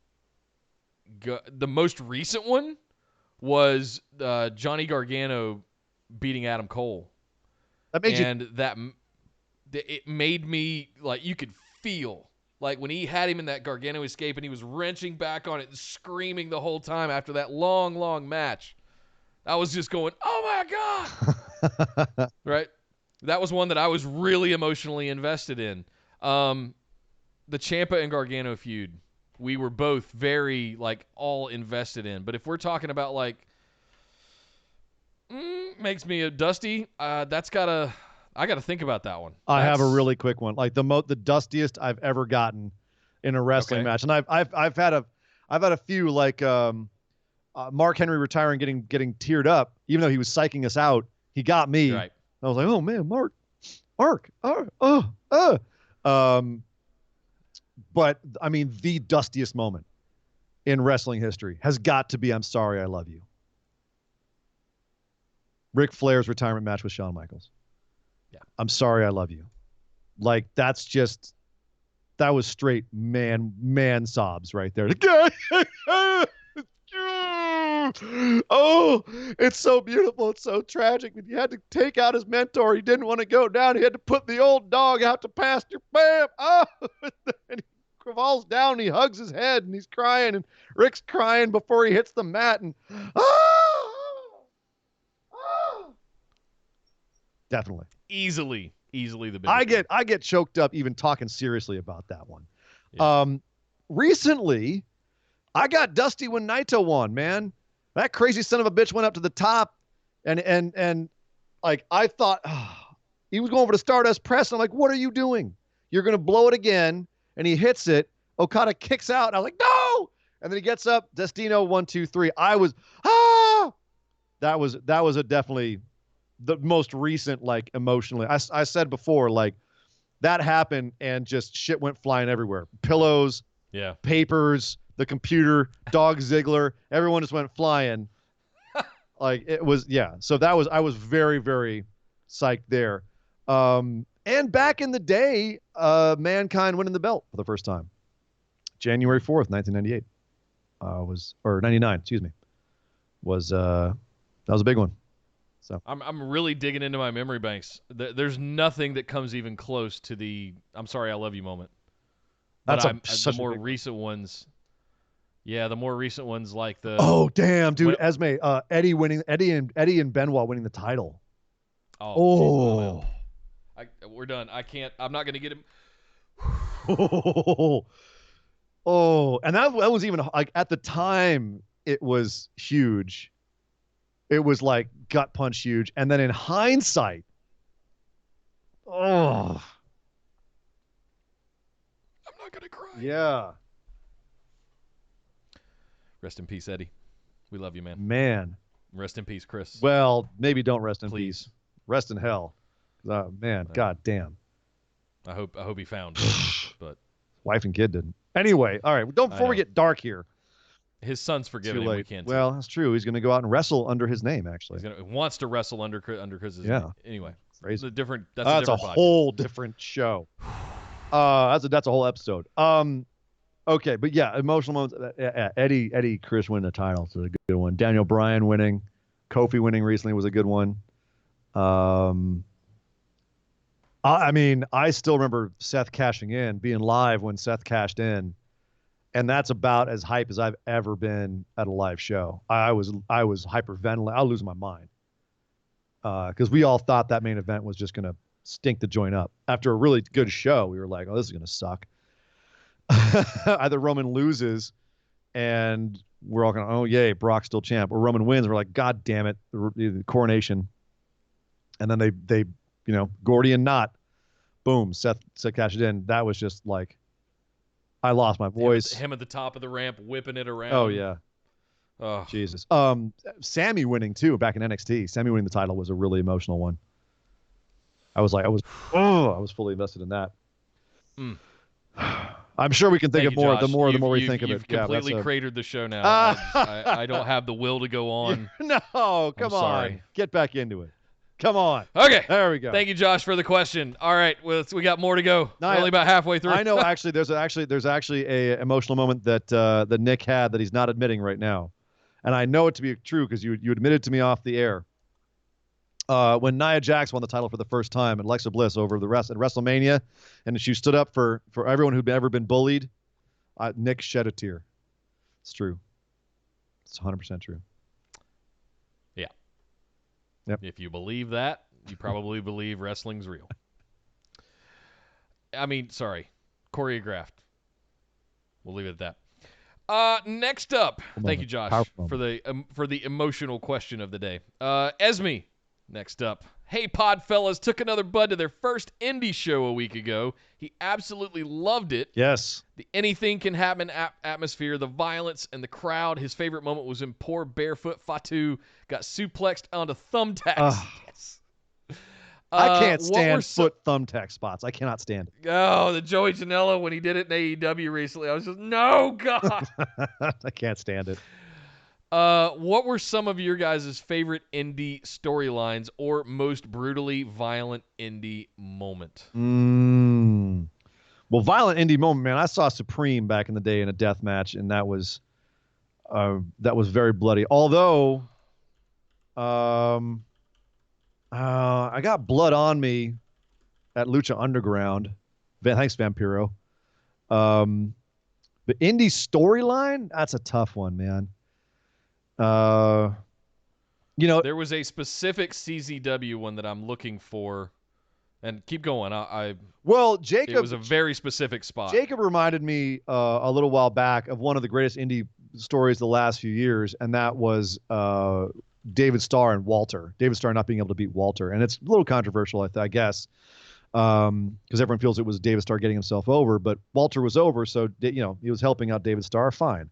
most recent one was Johnny Gargano beating Adam Cole. That made It made me, like, you could feel, like, when he had him in that Gargano escape and he was wrenching back on it and screaming the whole time after that long, long match. I was just going, oh, my God. Right? That was one that I was really emotionally invested in. The Ciampa and Gargano feud, we were both very, like, all invested in. But if we're talking about, like, makes me a dusty, I gotta think about that one. I have a really quick one, like the dustiest I've ever gotten in a wrestling match, and I've had a few, like Mark Henry retiring, getting teared up, even though he was psyching us out. He got me. Right. I was like, oh man, Mark. But I mean, the dustiest moment in wrestling history has got to be "I'm Sorry, I Love You." Ric Flair's retirement match with Shawn Michaels. Yeah. "I'm Sorry, I Love You." Like, that was straight man sobs right there. Oh, it's so beautiful. It's so tragic. He had to take out his mentor. He didn't want to go down. He had to put the old dog out to pasture. Bam! Oh, and he falls down. And he hugs his head, and he's crying, and Rick's crying before he hits the mat. And definitely, easily the biggest. I get choked up even talking seriously about that one. Yeah. Recently, I got dusty when Naito won, man. That crazy son of a bitch went up to the top, and like, I thought he was going for the Stardust Press. I'm like, what are you doing? You're gonna blow it again. And he hits it. Okada kicks out. And I was like, no! And then he gets up. Destino 1, 2, 3. I was That was definitely the most recent, like, emotionally. I said before, like, that happened and just shit went flying everywhere. Pillows, papers, the computer, Dog Ziggler, everyone just went flying. Like, it was, so I was very, very psyched there. And back in the day, Mankind winning the belt for the first time. January 4th, 1998. 99, excuse me. That was a big one. So I'm really digging into my memory banks. There's nothing that comes even close to the "I'm sorry, I love you" moment. But such the more recent ones. Yeah, the more recent ones, like the. Oh damn, dude! Esme, Eddie and Benoit winning the title. Oh. We're done. I'm not gonna get him. Oh, and that was even like at the time it was huge. It was like gut punch huge, and then in hindsight, oh I'm not gonna cry. yeah, Rest in peace, Eddie. We love you, man. man. Rest in peace, Chris. Well, maybe don't rest in Please. peace. Rest in hell. Oh man, god damn. I hope he found but Wife and kid didn't. Anyway, all right. Before we get dark here. his son's forgiven Too him. late. We can't. Well, that's true. He's going to go out and wrestle under his name. Actually, He wants to wrestle under Chris's name. Anyway, crazy. That's a different whole different show. That's a whole episode. Okay, but yeah, emotional moments. Eddie Chris winning the title is a good one. Daniel Bryan winning, Kofi winning recently was a good one. I mean, I still remember Seth cashing in, being live when Seth cashed in, and that's about as hype as I've ever been at a live show. I was hyperventilating. I was losing my mind because we all thought that main event was just going to stink the joint up. After a really good show, we were like, "Oh, this is going to suck." Either Roman loses, and we're all going, "Oh, yay, Brock's still champ," or Roman wins. We're like, "God damn it, the coronation!" And then they Gordian knot. Boom, Seth cashed it in. That was just like, I lost my voice. Him at the top of the ramp, whipping it around. Oh yeah. Oh Jesus. Sammy winning too back in NXT. Sammy winning the title was a really emotional one. I was fully invested in that. I'm sure we can think of more. Josh. The more we think of it. You've completely cratered the show now. I don't have the will to go on. No, come on. Sorry. Get back into it. Come on. Okay. There we go. Thank you, Josh, for the question. All right, well, we got more to go. No, We're only about halfway through. I know. Actually, there's actually a emotional moment that Nick had that he's not admitting right now, and I know it to be true because you admitted to me off the air. When Nia Jax won the title for the first time and Alexa Bliss over the rest at WrestleMania, and she stood up for everyone who'd ever been bullied, Nick shed a tear. It's true. It's 100% true. Yeah. Yep. If you believe that, you probably believe wrestling's real. I mean, sorry, choreographed. We'll leave it at that. Next up, thank you, Josh, for the emotional question of the day. Esme, next up. Hey, pod fellas, took another bud to their first indie show a week ago. He absolutely loved it. Yes. The anything can happen atmosphere, the violence, and the crowd. His favorite moment was when poor barefoot Fatu got suplexed onto thumbtacks. Yes. I can't stand foot thumbtack spots. I cannot stand it. Oh, the Joey Janela when he did it in AEW recently. I was just, no, God. I can't stand it. What were some of your guys' favorite indie storylines or most brutally violent indie moment? Well, violent indie moment, man. I saw Supreme back in the day in a death match, and that was very bloody. Although, I got blood on me at Lucha Underground. Thanks, Vampiro. The indie storyline, that's a tough one, man. There was a specific CZW one that I'm looking for, and keep going. Jacob. It was a very specific spot. Jacob reminded me a little while back of one of the greatest indie stories the last few years, and that was David Starr and Walter. David Starr not being able to beat Walter, and it's a little controversial, I guess, because everyone feels it was David Starr getting himself over, but Walter was over, so he was helping out David Starr. Fine,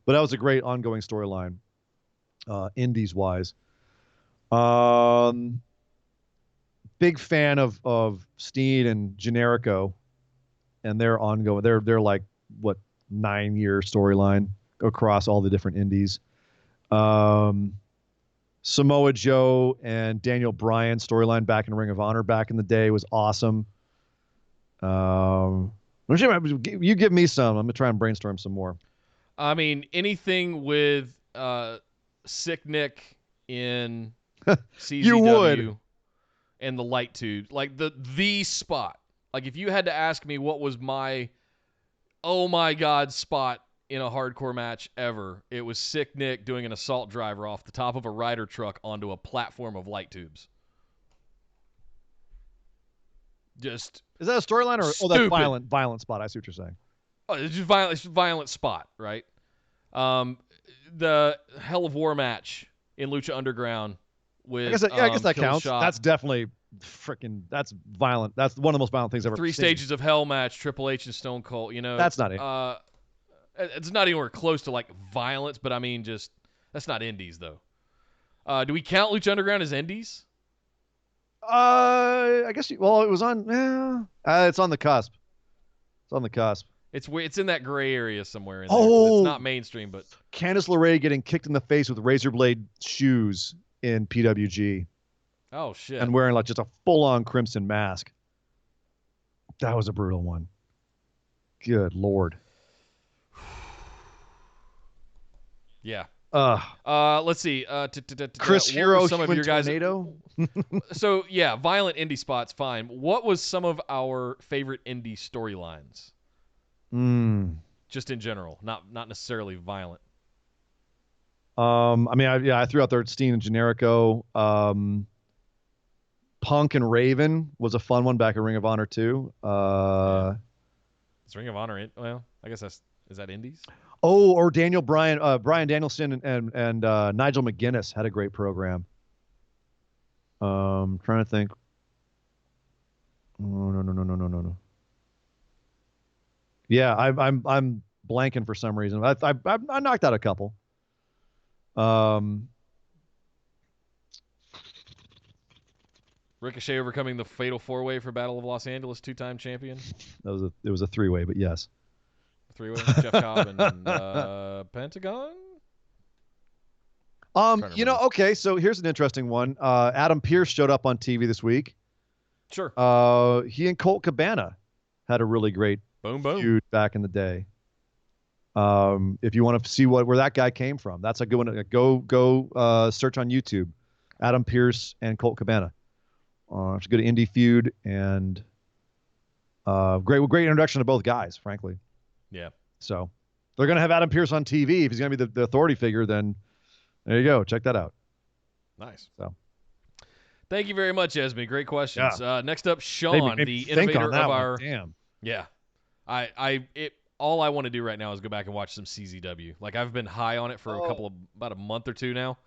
but that was a great ongoing storyline. Indies wise, big fan of Steen and Generico, and they're ongoing. They're like 9-year storyline across all the different indies. Samoa Joe and Daniel Bryan storyline back in Ring of Honor back in the day was awesome. You give me some. I'm gonna try and brainstorm some more. I mean, anything with Sick Nick in CZW You would. and the light tube, like the spot. Like if you had to ask me what was my oh my god spot in a hardcore match ever, it was Sick Nick doing an assault driver off the top of a rider truck onto a platform of light tubes. Just is that a storyline or stupid. That's violent spot? I see what you're saying. Oh, it's just violent. It's just violent spot, right? The Hell of War match in Lucha Underground with I guess that counts. Killshot. That's definitely that's violent. That's one of the most violent things I've ever Three seen. Stages of Hell match, Triple H and Stone Cold. That's not it. It's not anywhere close to like violence, but I mean, just that's not indies though. Do we count Lucha Underground as indies? I guess. It was on. It's on the cusp. It's on the cusp. It's in that gray area somewhere in there. Oh, It's not mainstream, but Candice LeRae getting kicked in the face with razor blade shoes in PWG. Oh shit! And wearing like just a full-on crimson mask. That was a brutal one. Good Lord. Yeah. Let's see. Chris Hero, some of your guys. Tornado. So yeah, violent indie spots, fine. What was some of our favorite indie storylines? Just in general, not necessarily violent. I mean, I threw out there Steen and Generico. Punk and Raven was a fun one back at Ring of Honor too. Is Ring of Honor well, I guess is that indies? Oh, or Brian Danielson and Nigel McGuinness had a great program. Trying to think. Oh, no. Yeah, I'm blanking for some reason. I knocked out a couple. Ricochet overcoming the Fatal 4-Way for Battle of Los Angeles, 2-time champion. It was a 3-way, but yes. 3-way, Jeff Cobb and Pentagon. Okay, so here's an interesting one. Adam Pearce showed up on TV this week. Sure. He and Colt Cabana had a really great feud back in the day. If you want to see where that guy came from, that's a good one. Go search on YouTube. Adam Pearce and Colt Cabana. It's a good indie feud and great introduction to both guys, frankly. Yeah. So they're gonna have Adam Pearce on TV. If he's gonna be the authority figure, then there you go. Check that out. Nice. So. Thank you very much, Esme. Great questions. Yeah. Next up, Sean, the innovator of our. Damn. Yeah. All I want to do right now is go back and watch some CZW. Like I've been high on it for about a month or two now,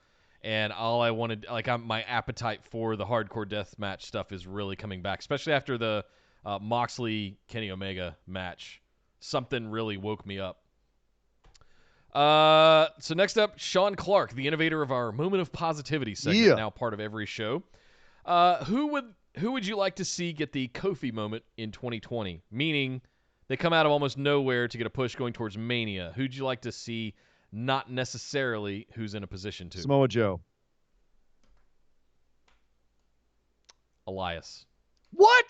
and all I wanted, my appetite for the hardcore death match stuff is really coming back, especially after the Moxley Kenny Omega match. Something really woke me up. So next up, Sean Clark, the innovator of our Moment of Positivity segment, now part of every show. Who would you like to see get the Kofi moment in 2020? Meaning, they come out of almost nowhere to get a push going towards Mania. Who'd you like to see? Not necessarily who's in a position to. Samoa Joe. Elias. What?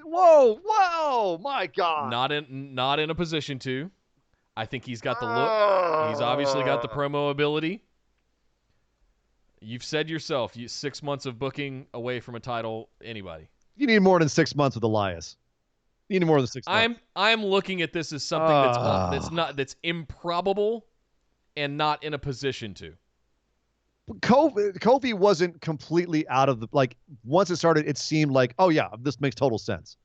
Whoa, my God. Not in a position to. I think he's got the look. He's obviously got the promo ability. You've said yourself, 6 months of booking away from a title, anybody. You need more than 6 months with Elias. You need more than 6 months. I'm looking at this as something that's improbable and not in a position to. Kofi wasn't completely out of once it started, it seemed like, oh yeah, this makes total sense.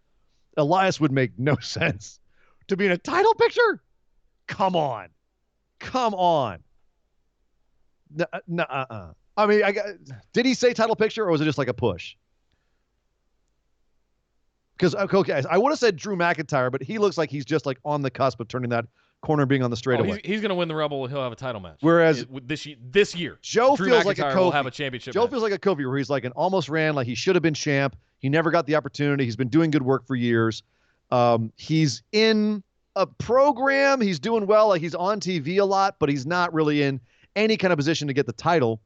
Elias would make no sense to be in a title picture. Come on. I mean, did he say title picture or was it just like a push? Because I would have said Drew McIntyre, but he looks like he's just on the cusp of turning that corner and being on the straightaway. He's going to win the Rumble and he'll have a title match. Whereas this year, Joe Drew feels McIntyre like a Kofi. Will have a championship match. Feels like a Kofi, where he's an almost ran, he should have been champ. He never got the opportunity. He's been doing good work for years. He's in a program. He's doing well. He's on TV a lot, but he's not really in any kind of position to get the title.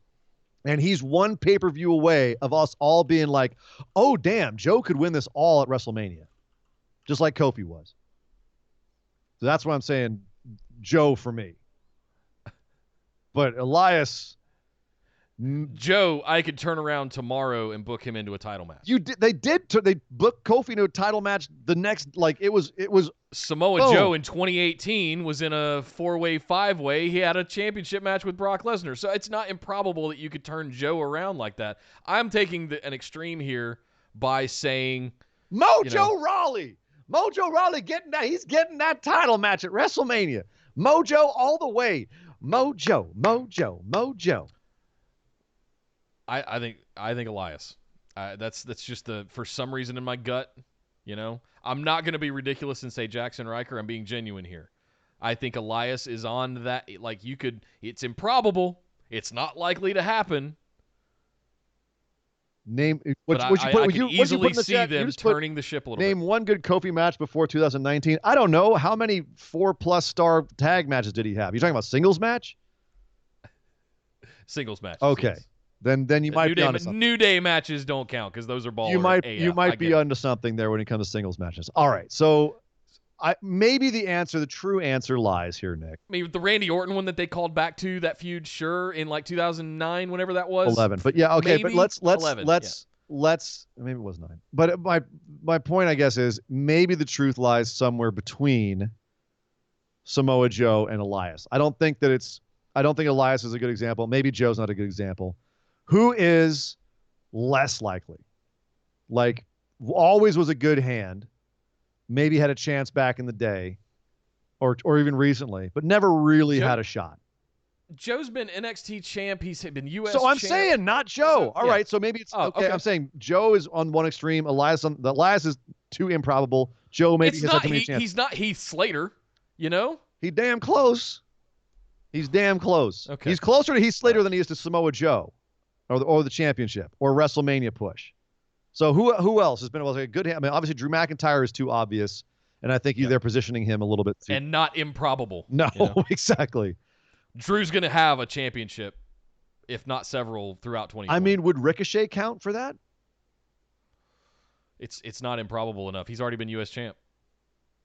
And he's one pay-per-view away of us all being like, oh, damn, Joe could win this all at WrestleMania, just like Kofi was. So that's why I'm saying Joe for me. But Elias... Joe, I could turn around tomorrow and book him into a title match. They booked Kofi into a title match the next, it was Samoa Joe in 2018 was in a 4-way, 5-way. He had a championship match with Brock Lesnar. So it's not improbable that you could turn Joe around like that. I'm taking an extreme here by saying Mojo Rawley. Mojo Rawley getting that. He's getting that title match at WrestleMania. Mojo all the way. Mojo. I think Elias. That's just for some reason in my gut. I'm not going to be ridiculous and say Jackson Riker. I'm being genuine here. I think Elias is on that. Like it's improbable. It's not likely to happen. Name. I can easily see them turning the ship a little bit. Name one good Kofi match before 2019. I don't know. How many 4+ star tag matches did he have? You talking about singles match? Singles match. Okay. Yes. Then you might be onto something. New Day matches don't count because those are ball. You might be onto something there when it comes to singles matches. All right. So maybe the true answer lies here, Nick. I mean, the Randy Orton one that they called back to that feud, sure, in like 2009, whenever that was. 11. But yeah, okay. Maybe but let's 11, maybe it was 9. But my point, I guess, is maybe the truth lies somewhere between Samoa Joe and Elias. I don't think Elias is a good example. Maybe Joe's not a good example. Who is less likely? Like, always was a good hand. Maybe had a chance back in the day, or even recently, but never really had a shot. Joe's been NXT champ. He's been US So I'm champ. saying not Joe. All right, so maybe it's okay. I'm saying Joe is on one extreme. Elias is too improbable. Joe maybe has a chance. He's not Heath Slater. He's damn close. He's damn close. Okay. He's closer to Heath Slater than he is to Samoa Joe, or the championship, or WrestleMania push. So who else has been a good hand? I mean, obviously Drew McIntyre is too obvious, and I think they're positioning him a little bit too. And not improbable. No, exactly. Drew's going to have a championship, if not several, throughout 2020. I mean, would Ricochet count for that? It's not improbable enough. He's already been U.S. champ.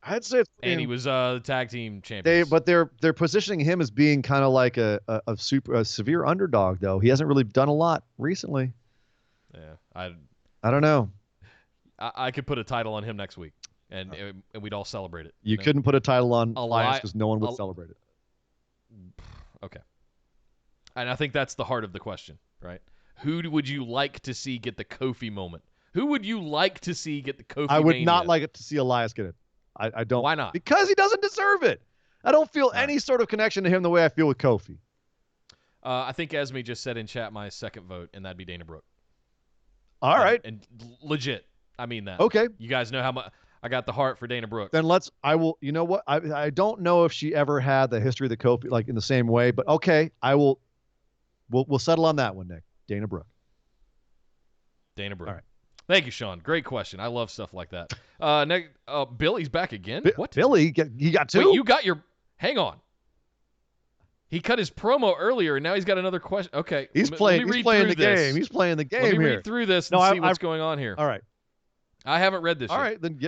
I'd say he was the tag team champion. But they're positioning him as being kind of like a severe underdog, though. He hasn't really done a lot recently. Yeah, I don't know. I could put a title on him next week, and we'd all celebrate it. You couldn't put a title on Elias because no one would celebrate it. Okay. And I think that's the heart of the question, right? Who would you like to see get the Kofi moment? Who would you like to see get the Kofi I would mania? not like it to see Elias get it. I don't. Why not? Because he doesn't deserve it. I don't feel any sort of connection to him the way I feel with Kofi. I think Esme just said in chat my second vote, and that'd be Dana Brooke. All right. And legit. I mean that. Okay. You guys know how much I got the heart for Dana Brooke. Then you know what? I don't know if she ever had the history of the Kofi, like in the same way, but okay. We'll settle on that one, Nick. Dana Brooke. Dana Brooke. All right. Thank you, Sean. Great question. I love stuff like that. Next, Billy's back again. What? Billy? He got two? Wait, you got your... Hang on. He cut his promo earlier, and now he's got anher question. Okay. He's playing the game. He's playing the game here. Let me read through this and see what's going on here. All right. I haven't read this yet. All right, then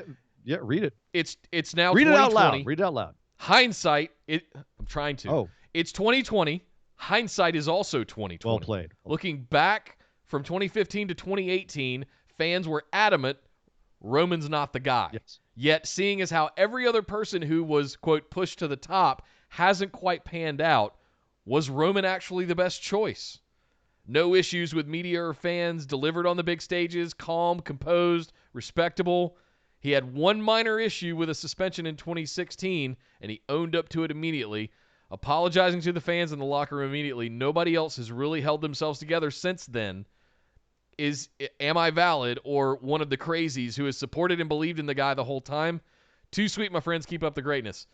read it. It's now read 2020. It out loud. Read it out loud. Hindsight, I'm trying to. Oh. It's 2020. Hindsight is also 2020. Well played. Looking back from 2015 to 2018, fans were adamant Roman's not the guy. Yes. Yet, seeing as how every other person who was, quote, pushed to the top hasn't quite panned out, was Roman actually the best choice? No issues with media or fans, delivered on the big stages, calm, composed, respectable. He had one minor issue with a suspension in 2016, and he owned up to it immediately, apologizing to the fans in the locker room immediately. Nobody else has really held themselves together since then. Am I valid, or one of the crazies who has supported and believed in the guy the whole time? Too sweet, my friends. Keep up the greatness.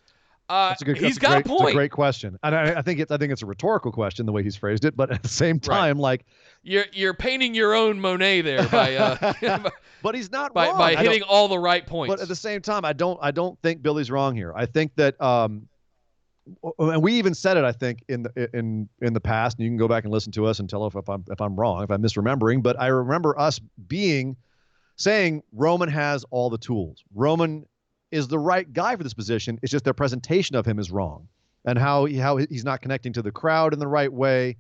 He's got a point. It's a great question, and I think it's a rhetorical question the way he's phrased it. But at the same time, like you're painting your own Monet there by but he's not wrong. By hitting all the right points. But at the same time, I don't think Billy's wrong here. I think that and we even said it, I think, in the past, and you can go back and listen to us and tell if I'm wrong, if I'm misremembering. But I remember us saying Roman has all the tools. Roman is the right guy for this position. It's just their presentation of him is wrong, and how he's not connecting to the crowd in the right way.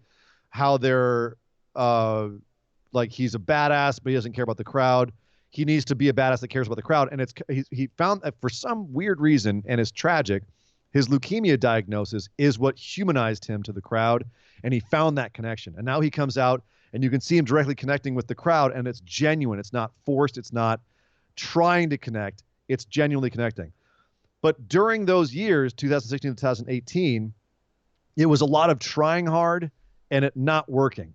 How they're like he's a badass, but he doesn't care about the crowd. He needs to be a badass that cares about the crowd. And he found that for some weird reason, and it's tragic, his leukemia diagnosis is what humanized him to the crowd, and he found that connection. And now he comes out, and you can see him directly connecting with the crowd, and it's genuine. It's not forced. It's not trying to connect. It's genuinely connecting. But during those years, 2016 to 2018, it was a lot of trying hard and it not working.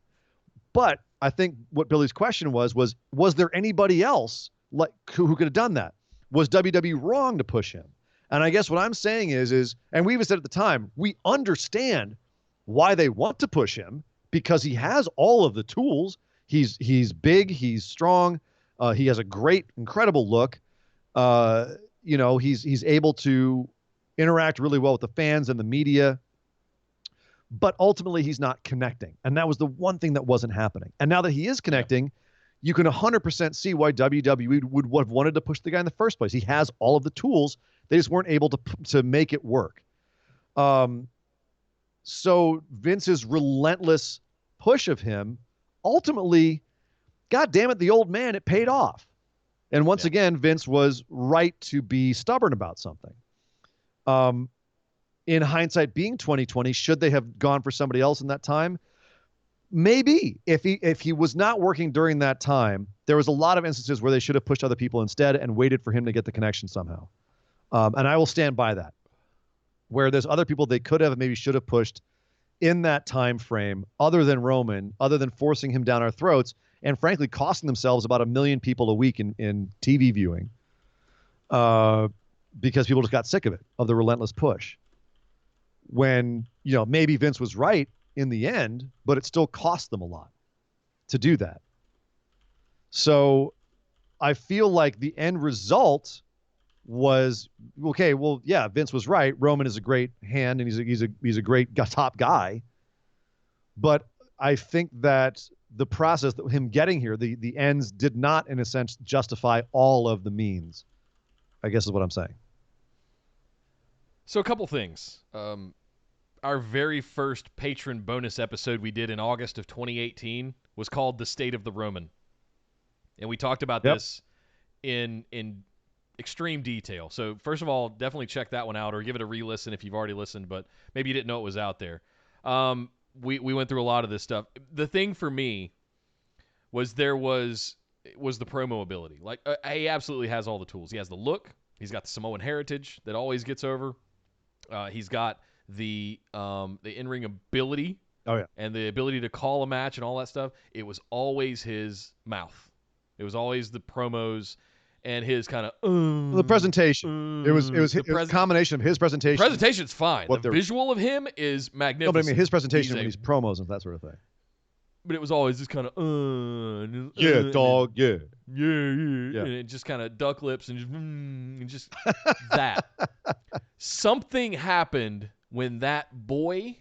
But I think what Billy's question was there anybody else like who could have done that? Was WWE wrong to push him? And I guess what I'm saying is, and we even said at the time, we understand why they want to push him because he has all of the tools. He's big, he's strong, he has a great, incredible look. He's able to interact really well with the fans and the media. But ultimately, he's not connecting. And that was the one thing that wasn't happening. And now that he is connecting, you can 100% see why WWE would have wanted to push the guy in the first place. He has all of the tools. They just weren't able to make it work. So Vince's relentless push of him, ultimately, God damn it, the old man, it paid off. And once again, Vince was right to be stubborn about something. In hindsight, being 2020, should they have gone for somebody else in that time? Maybe. If he was not working during that time, there was a lot of instances where they should have pushed other people instead and waited for him to get the connection somehow. And I will stand by that. Where there's other people they could have and maybe should have pushed in that time frame, other than Roman, other than forcing him down our throats, and frankly costing themselves about 1 million people a week in TV viewing, because people just got sick of it, of the relentless push. When, maybe Vince was right in the end, but it still cost them a lot to do that. So I feel like the end result was, okay, well, yeah, Vince was right. Roman is a great hand and he's a great top guy. But I think that the process that him getting here, the ends did not, in a sense, justify all of the means, I guess is what I'm saying. So a couple things. Our very first patron bonus episode we did in August of 2018 was called The State of the Roman. And we talked about this in extreme detail. So first of all, definitely check that one out or give it a re-listen if you've already listened, but maybe you didn't know it was out there. We went through a lot of this stuff. The thing for me was the promo ability. Like, he absolutely has all the tools. He has the look. He's got the Samoan heritage that always gets over. He's got the in-ring ability and the ability to call a match and all that stuff. It was always his mouth. It was always the promos and his kind of the presentation. It was a combination of his presentation. Presentation's fine. The visual of him is magnificent. No, but I mean his presentation when he's promos and that sort of thing. But it was always just kind of dog, yeah, and it just kind of duck lips and just that. Something happened when that boy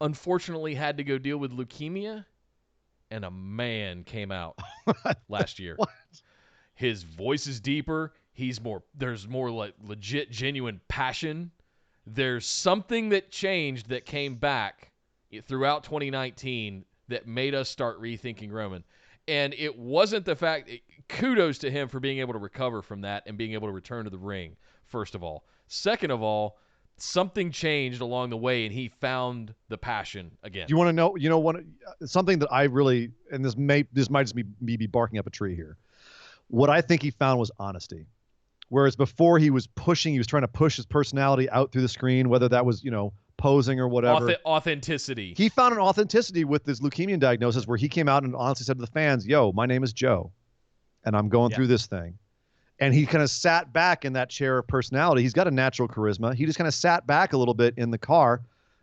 unfortunately had to go deal with leukemia, and a man came out last year. What? His voice is deeper. There's more like legit, genuine passion. There's something that changed that came back throughout 2019 that made us start rethinking Roman. And it wasn't the fact, kudos to him for being able to recover from that and being able to return to the ring, first of all. Second of all, something changed along the way and he found the passion again. Do you want to know, something that I really, and this might just be barking up a tree here. What I think he found was honesty. Whereas before he was trying to push his personality out through the screen, whether that was, posing or whatever. Authenticity. He found an authenticity with this leukemia diagnosis where he came out and honestly said to the fans, yo, my name is Joe, and I'm going through this thing. And he kind of sat back in that chair of personality. He's got a natural charisma. He just kind of sat back a little bit in the car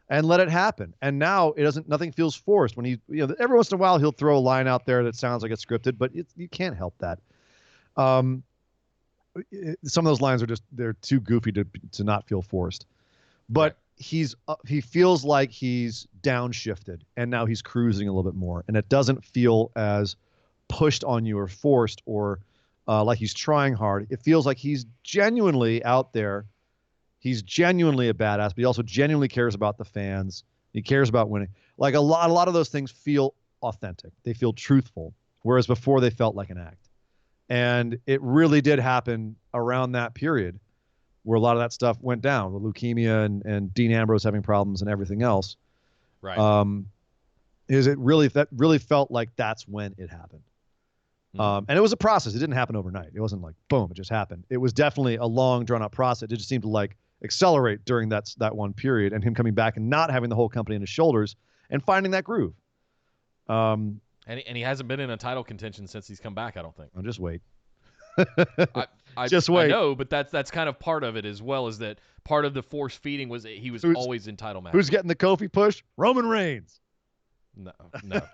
and let it happen. And now nothing feels forced. When every once in a while he'll throw a line out there that sounds like it's scripted, but you can't help that. Some of those lines they're too goofy to not feel forced. But he feels like he's downshifted and now he's cruising a little bit more, and it doesn't feel as pushed on you or forced or like he's trying hard. It feels like he's genuinely out there. He's genuinely a badass, but he also genuinely cares about the fans. He cares about winning. Like a lot of those things feel authentic. They feel truthful, whereas before they felt like an act. And it really did happen around that period where a lot of that stuff went down with leukemia and Dean Ambrose having problems and everything else. Right. That really felt like that's when it happened. And it was a process. It didn't happen overnight. It wasn't like, boom, it just happened. It was definitely a long, drawn-out process. It just seemed to like accelerate during that one period, and him coming back and not having the whole company on his shoulders and finding that groove. And he hasn't been in a title contention since he's come back, I don't think. I'll just wait. Just wait. I know, but that's kind of part of it as well, is that part of the force feeding was that he was always in title matches. Who's getting the Kofi push? Roman Reigns. No.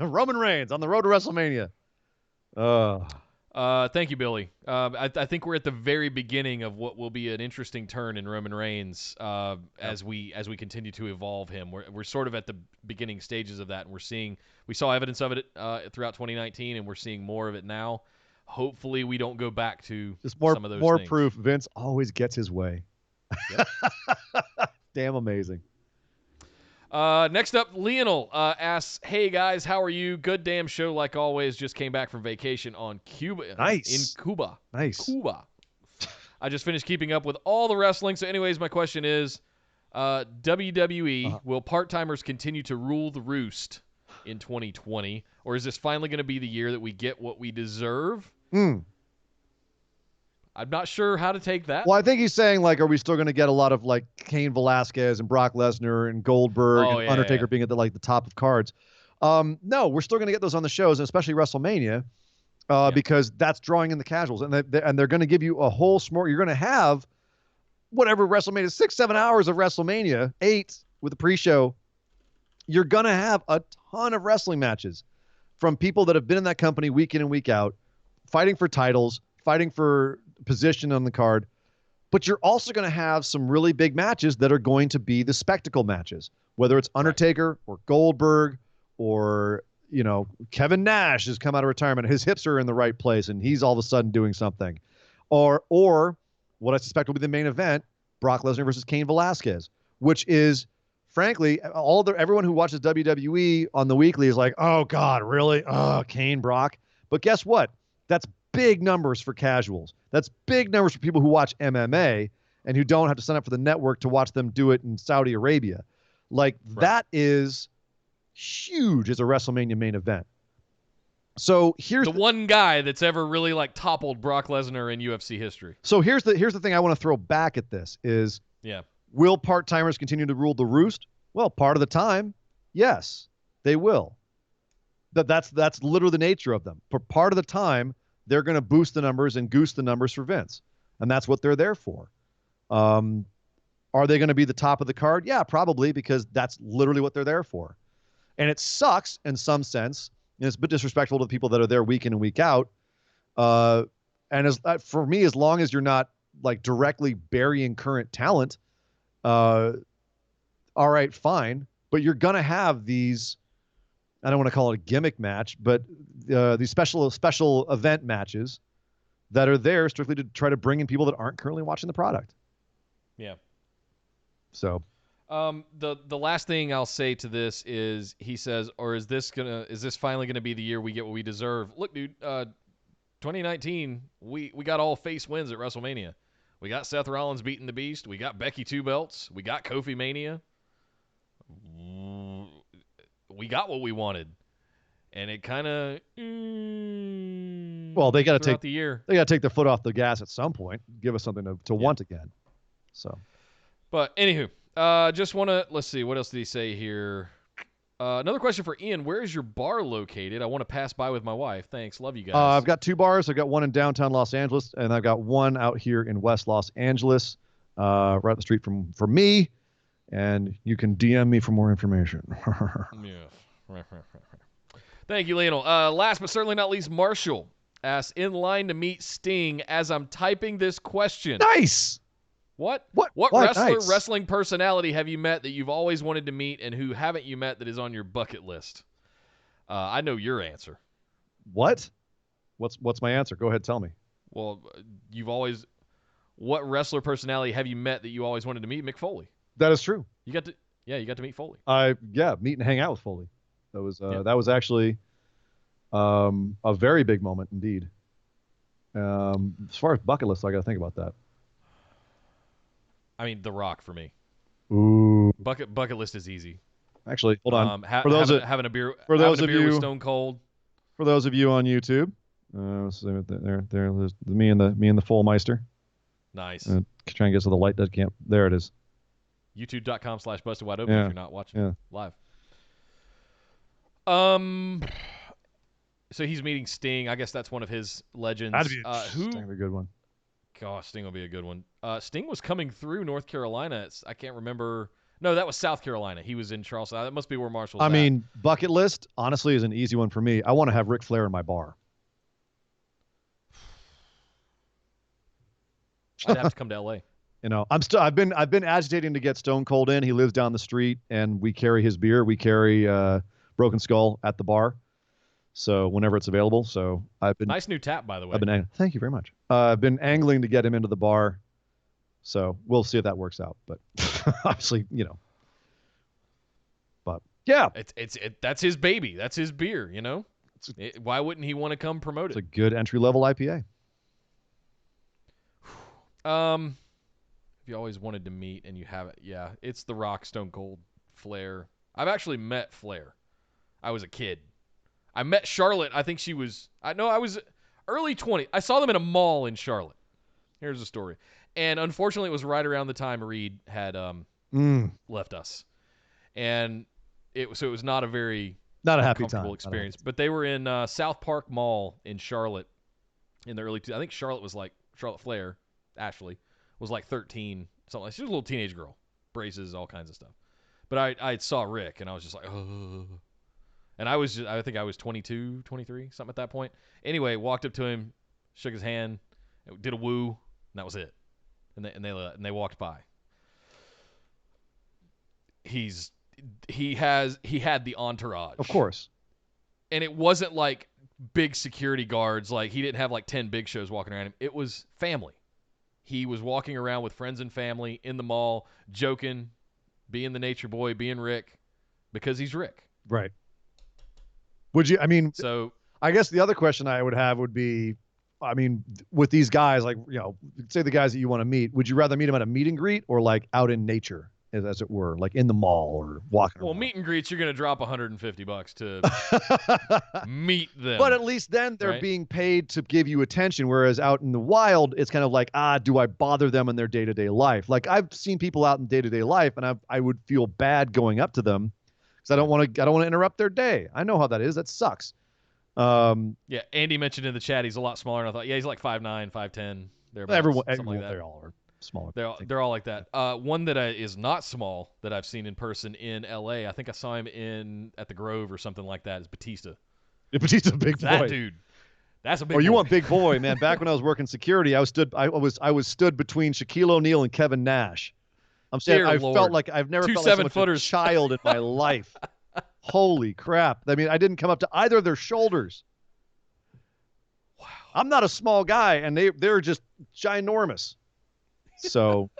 Roman Reigns on the road to WrestleMania. Thank you, Billy. I think we're at the very beginning of what will be an interesting turn in Roman Reigns as we continue to evolve him. We're sort of at the beginning stages of that, and we saw evidence of it throughout 2019, and we're seeing more of it now. Hopefully, we don't go back to some of those more things. proof. Vince always gets his way. Yep. Damn amazing. Next up, Lionel asks, "Hey guys, how are you? Good damn show like always. Just came back from vacation on Cuba. Nice. In Cuba. Nice. Cuba. I just finished keeping up with all the wrestling. So anyways, my question is, WWE, will part-timers continue to rule the roost in 2020? Or is this finally going to be the year that we get what we deserve?" I'm not sure how to take that. Well, I think he's saying, like, are we still going to get a lot of, like, Cain Velasquez and Brock Lesnar and Goldberg and Undertaker being at the top of cards? No, we're still going to get those on the shows, especially WrestleMania, because that's drawing in the casuals. And they're going to give you a whole smorgasbord. You're going to have whatever WrestleMania, 6-7 hours of WrestleMania, 8 with the pre-show. You're going to have a ton of wrestling matches from people that have been in that company week in and week out, fighting for titles, fighting for position on the card. But you're also going to have some really big matches that are going to be the spectacle matches, whether it's Undertaker or Goldberg or, Kevin Nash has come out of retirement. His hips are in the right place and he's all of a sudden doing something. Or what I suspect will be the main event, Brock Lesnar versus Cain Velasquez, which is, frankly, everyone who watches WWE on the weekly is like, oh God, really? Oh, Cain, Brock. But guess what? That's big numbers for casuals. That's big numbers for people who watch MMA and who don't have to sign up for the network to watch them do it in Saudi Arabia. That is huge as a WrestleMania main event. So here's the one guy that's ever really toppled Brock Lesnar in UFC history. So here's the thing I want to throw back at this is, will part-timers continue to rule the roost? Well, part of the time, yes, they will. That's literally the nature of them. For part of the time, they're going to boost the numbers and goose the numbers for Vince. And that's what they're there for. Are they going to be the top of the card? Yeah, probably, because that's literally what they're there for. And it sucks in some sense. And it's a bit disrespectful to the people that are there week in and week out. And for me, as long as you're not directly burying current talent, all right, fine. But you're going to have these, I don't want to call it a gimmick match, but these special event matches that are there strictly to try to bring in people that aren't currently watching the product. Yeah. So, the last thing I'll say to this is, he says, or is this finally gonna be the year we get what we deserve? Look, dude, 2019, we got all face wins at WrestleMania. We got Seth Rollins beating the Beast. We got Becky 2 belts. We got Kofi Mania. We got what we wanted, and it kind of well, they got to take the year. They got to take their foot off the gas at some point. Give us something to want again. So, but anywho, just want to let's see what else did he say here. Another question for Ian: where is your bar located? I want to pass by with my wife. Thanks, love you guys. I've got 2 bars. I've got one in downtown Los Angeles, and I've got one out here in West Los Angeles, right up the street from me. And you can DM me for more information. Yeah. Thank you, Lionel. Last but certainly not least, Marshall asks, in line to meet Sting as I'm typing this question. Nice. What wrestling personality have you met that you've always wanted to meet, and who haven't you met that is on your bucket list? I know your answer. What? What's my answer? Go ahead, tell me. Well, what wrestler personality have you met that you always wanted to meet? Mick Foley. That is true. You got to meet Foley. Meet and hang out with Foley. That was actually a very big moment indeed. As far as bucket list, I got to think about that. I mean, The Rock for me. Ooh. Bucket list is easy. Actually, hold on. Having a beer with Stone Cold. For those of you on YouTube, So there's me and the Fullmeister. Nice. Trying to get so the light does can't. There it is. YouTube.com/BustedWideOpen Yeah. if you're not watching Yeah. live. So he's meeting Sting. I guess that's one of his legends. That'd be a good one. Gosh, Sting will be a good one. Sting was coming through North Carolina. I can't remember. No, that was South Carolina. He was in Charleston. That must be where Marshall's at. I mean, bucket list, honestly, is an easy one for me. I want to have Ric Flair in my bar. I'd have to come to L.A. You know, I've been agitating to get Stone Cold in. He lives down the street, and we carry his beer. We carry Broken Skull at the bar, so whenever it's available. So I've been nice new tap, by the way. Thank you very much. I've been angling to get him into the bar, so we'll see if that works out. But obviously, you know. But yeah, that's his baby. That's his beer. You know, why wouldn't he want to come promote it? It's a good entry level IPA. If you always wanted to meet and you haven't, yeah, it's The Rock, Stone Cold, Flair. I've actually met Flair. I was a kid. I met Charlotte. I think I was early 20. I saw them in a mall in Charlotte. Here's the story. And unfortunately, it was right around the time Reed had left us. And it was not a very not a happy comfortable time experience. But they were in South Park Mall in Charlotte in the early I think Charlotte was like Charlotte Flair, Ashley, was like 13, something like that. She was a little teenage girl, braces, all kinds of stuff. But I saw Rick, and I was just like, oh. And I think I was 22, 23, something at that point. Anyway, walked up to him, shook his hand, did a woo, and that was it. And they walked by. He had the entourage, of course, and it wasn't like big security guards. Like he didn't have like 10 big shows walking around him. It was family. He was walking around with friends and family in the mall, joking, being the nature boy, being Rick, because he's Rick. Right. Would you? I mean, so I guess the other question I would have would be, I mean, with these guys, like, you know, say the guys that you want to meet, would you rather meet them at a meet and greet or like out in nature, as it were, like in the mall or walking around? Meet and greets, you're going to drop $150 to meet them. But at least then they're being paid to give you attention, whereas out in the wild, it's kind of like, do I bother them in their day-to-day life? Like I've seen people out in day-to-day life, and I would feel bad going up to them because I don't want to interrupt their day. I know how that is. That sucks. Yeah, Andy mentioned in the chat he's a lot smaller, and I thought, yeah, he's like 5'9", 5'10". Everyone, like that. They all are smaller. They're all like that. One that is not small that I've seen in person in L.A., I think I saw him at the Grove or something like that, is Batista. Yeah, Batista's a big boy. That dude. That's a big boy. Oh, you want big boy, man. Back when I was working security, I was stood between Shaquille O'Neal and Kevin Nash. I'm saying I felt like I've never felt like so much a child in my life. Holy crap. I mean, I didn't come up to either of their shoulders. Wow. I'm not a small guy, and they're just ginormous. So,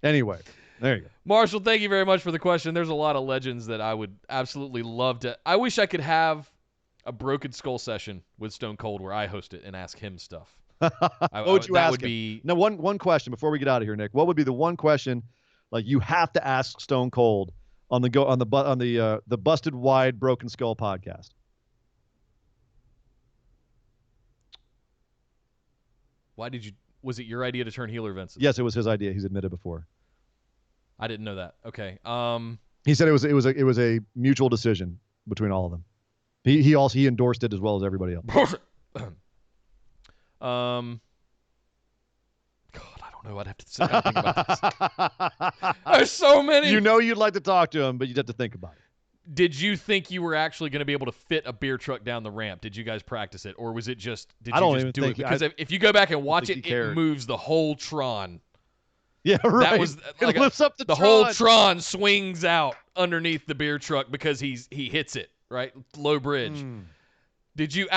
anyway, there you go. Marshall, thank you very much for the question. There's a lot of legends that I would absolutely love to. I wish I could have a Broken Skull session with Stone Cold where I host it and ask him stuff. What would you ask him? Now, one question before we get out of here, Nick. What would be the one question like you have to ask Stone Cold on the Busted Wide Broken Skull podcast? Was it your idea to turn heel or Vince's? Yes, it was his idea. He's admitted before. I didn't know that. Okay. He said it was a mutual decision between all of them. He endorsed it as well as everybody else. God, I don't know. I'd have to sit down and think about this. There's so many. You know you'd like to talk to him, but you'd have to think about it. Did you think you were actually going to be able to fit a beer truck down the ramp? Did you guys practice it, or was it just? Did you just do it? Because if you go back and watch it, it moves the whole Tron. Yeah, right. That was like it lifts up the Tron. Whole Tron swings out underneath the beer truck because he hits it right, low bridge. Did you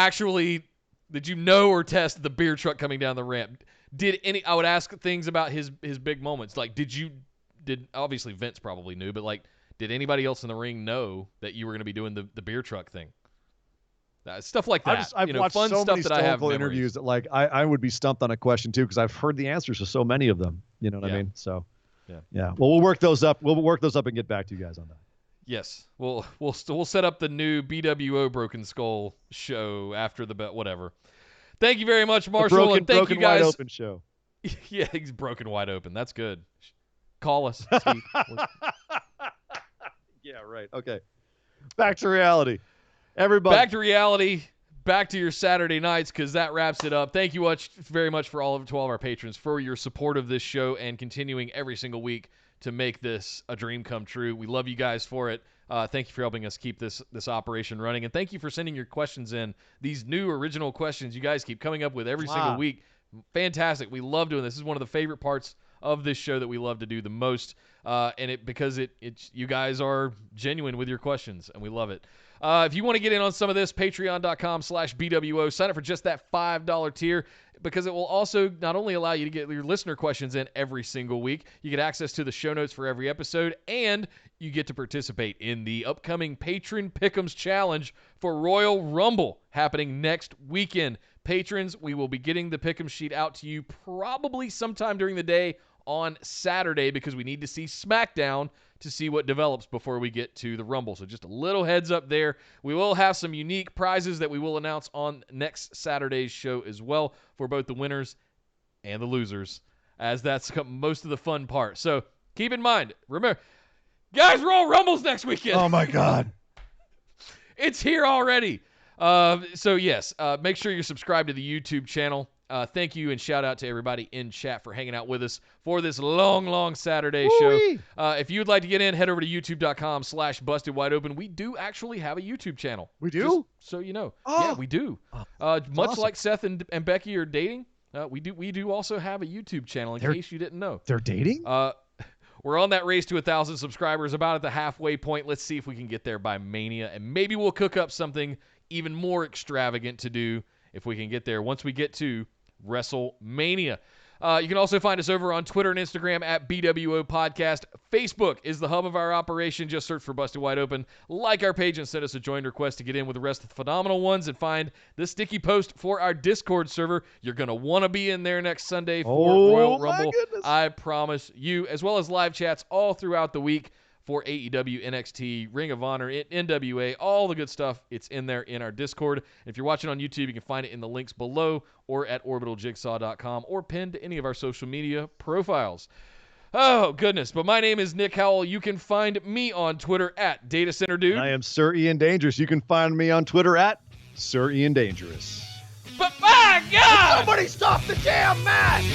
know or test the beer truck coming down the ramp? I would ask things about his big moments. Like, did obviously Vince probably knew, but like, did anybody else in the ring know that you were going to be doing the beer truck thing? Stuff like that. I've watched fun so stuff many that I have interviews that like I would be stumped on a question too because I've heard the answers to so many of them. You know what I mean? So yeah. Well, we'll work those up. We'll work those up and get back to you guys on that. Yes, we'll set up the new BWO Broken Skull show after the bet. Whatever. Thank you very much, Marshall, and thank you guys. Wide open show. Yeah, he's broken wide open. That's good. Call us, Steve. Yeah, right. Okay. Back to reality. Everybody. Back to reality. Back to your Saturday nights, because that wraps it up. Thank you very much to all of our patrons for your support of this show and continuing every single week to make this a dream come true. We love you guys for it. Thank you for helping us keep this operation running, and thank you for sending your questions in. These new original questions you guys keep coming up with every single week. Fantastic. We love doing this. This is one of the favorite parts of this show that we love to do the most, because you guys are genuine with your questions, and we love it. If you want to get in on some of this, patreon.com/BWO. Sign up for just that $5 tier, because it will also not only allow you to get your listener questions in every single week, you get access to the show notes for every episode, and you get to participate in the upcoming Patron Pick'ems Challenge for Royal Rumble happening next weekend. Patrons, we will be getting the Pick'em sheet out to you probably sometime during the day on Saturday, because we need to see SmackDown to see what develops before we get to the Rumble. So just a little heads up there. We will have some unique prizes that we will announce on next Saturday's show as well for both the winners and the losers, as that's most of the fun part. So keep in mind, remember, guys, Royal Rumble's next weekend. Oh, my God. It's here already. So yes, make sure you're subscribed to the YouTube channel. Thank you and shout out to everybody in chat for hanging out with us for this long Saturday show. If you would like to get in, head over to youtube.com/bustedwideopen. We do actually have a YouTube channel. We do? Just so you know. Yeah, we do. Much awesome. like Seth and Becky are dating, we do also have a YouTube channel in case you didn't know. They're dating? We're on that race to 1,000 subscribers, about at the halfway point. Let's see if we can get there by Mania, and maybe we'll cook up something even more extravagant to do if we can get there once we get to WrestleMania. You can also find us over on Twitter and Instagram at BWO Podcast. Facebook is the hub of our operation. Just search for Busted Wide Open. Like our page and send us a join request to get in with the rest of the phenomenal ones, and find the sticky post for our Discord server. You're going to want to be in there next Sunday for Royal Rumble. Goodness. I promise you, as well as live chats all throughout the week for AEW, NXT, Ring of Honor, NWA, all the good stuff. It's in there in our Discord. If you're watching on YouTube, you can find it in the links below or at orbitaljigsaw.com or pinned to any of our social media profiles. Oh, goodness. But my name is Nick Howell. You can find me on Twitter at DataCenterDude. I am Sir Ian Dangerous. You can find me on Twitter at Sir Ian Dangerous. But my God! Somebody stop the damn match!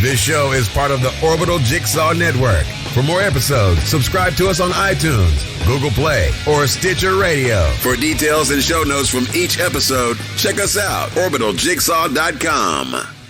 This show is part of the Orbital Jigsaw Network. For more episodes, subscribe to us on iTunes, Google Play, or Stitcher Radio. For details and show notes from each episode, check us out, orbitaljigsaw.com.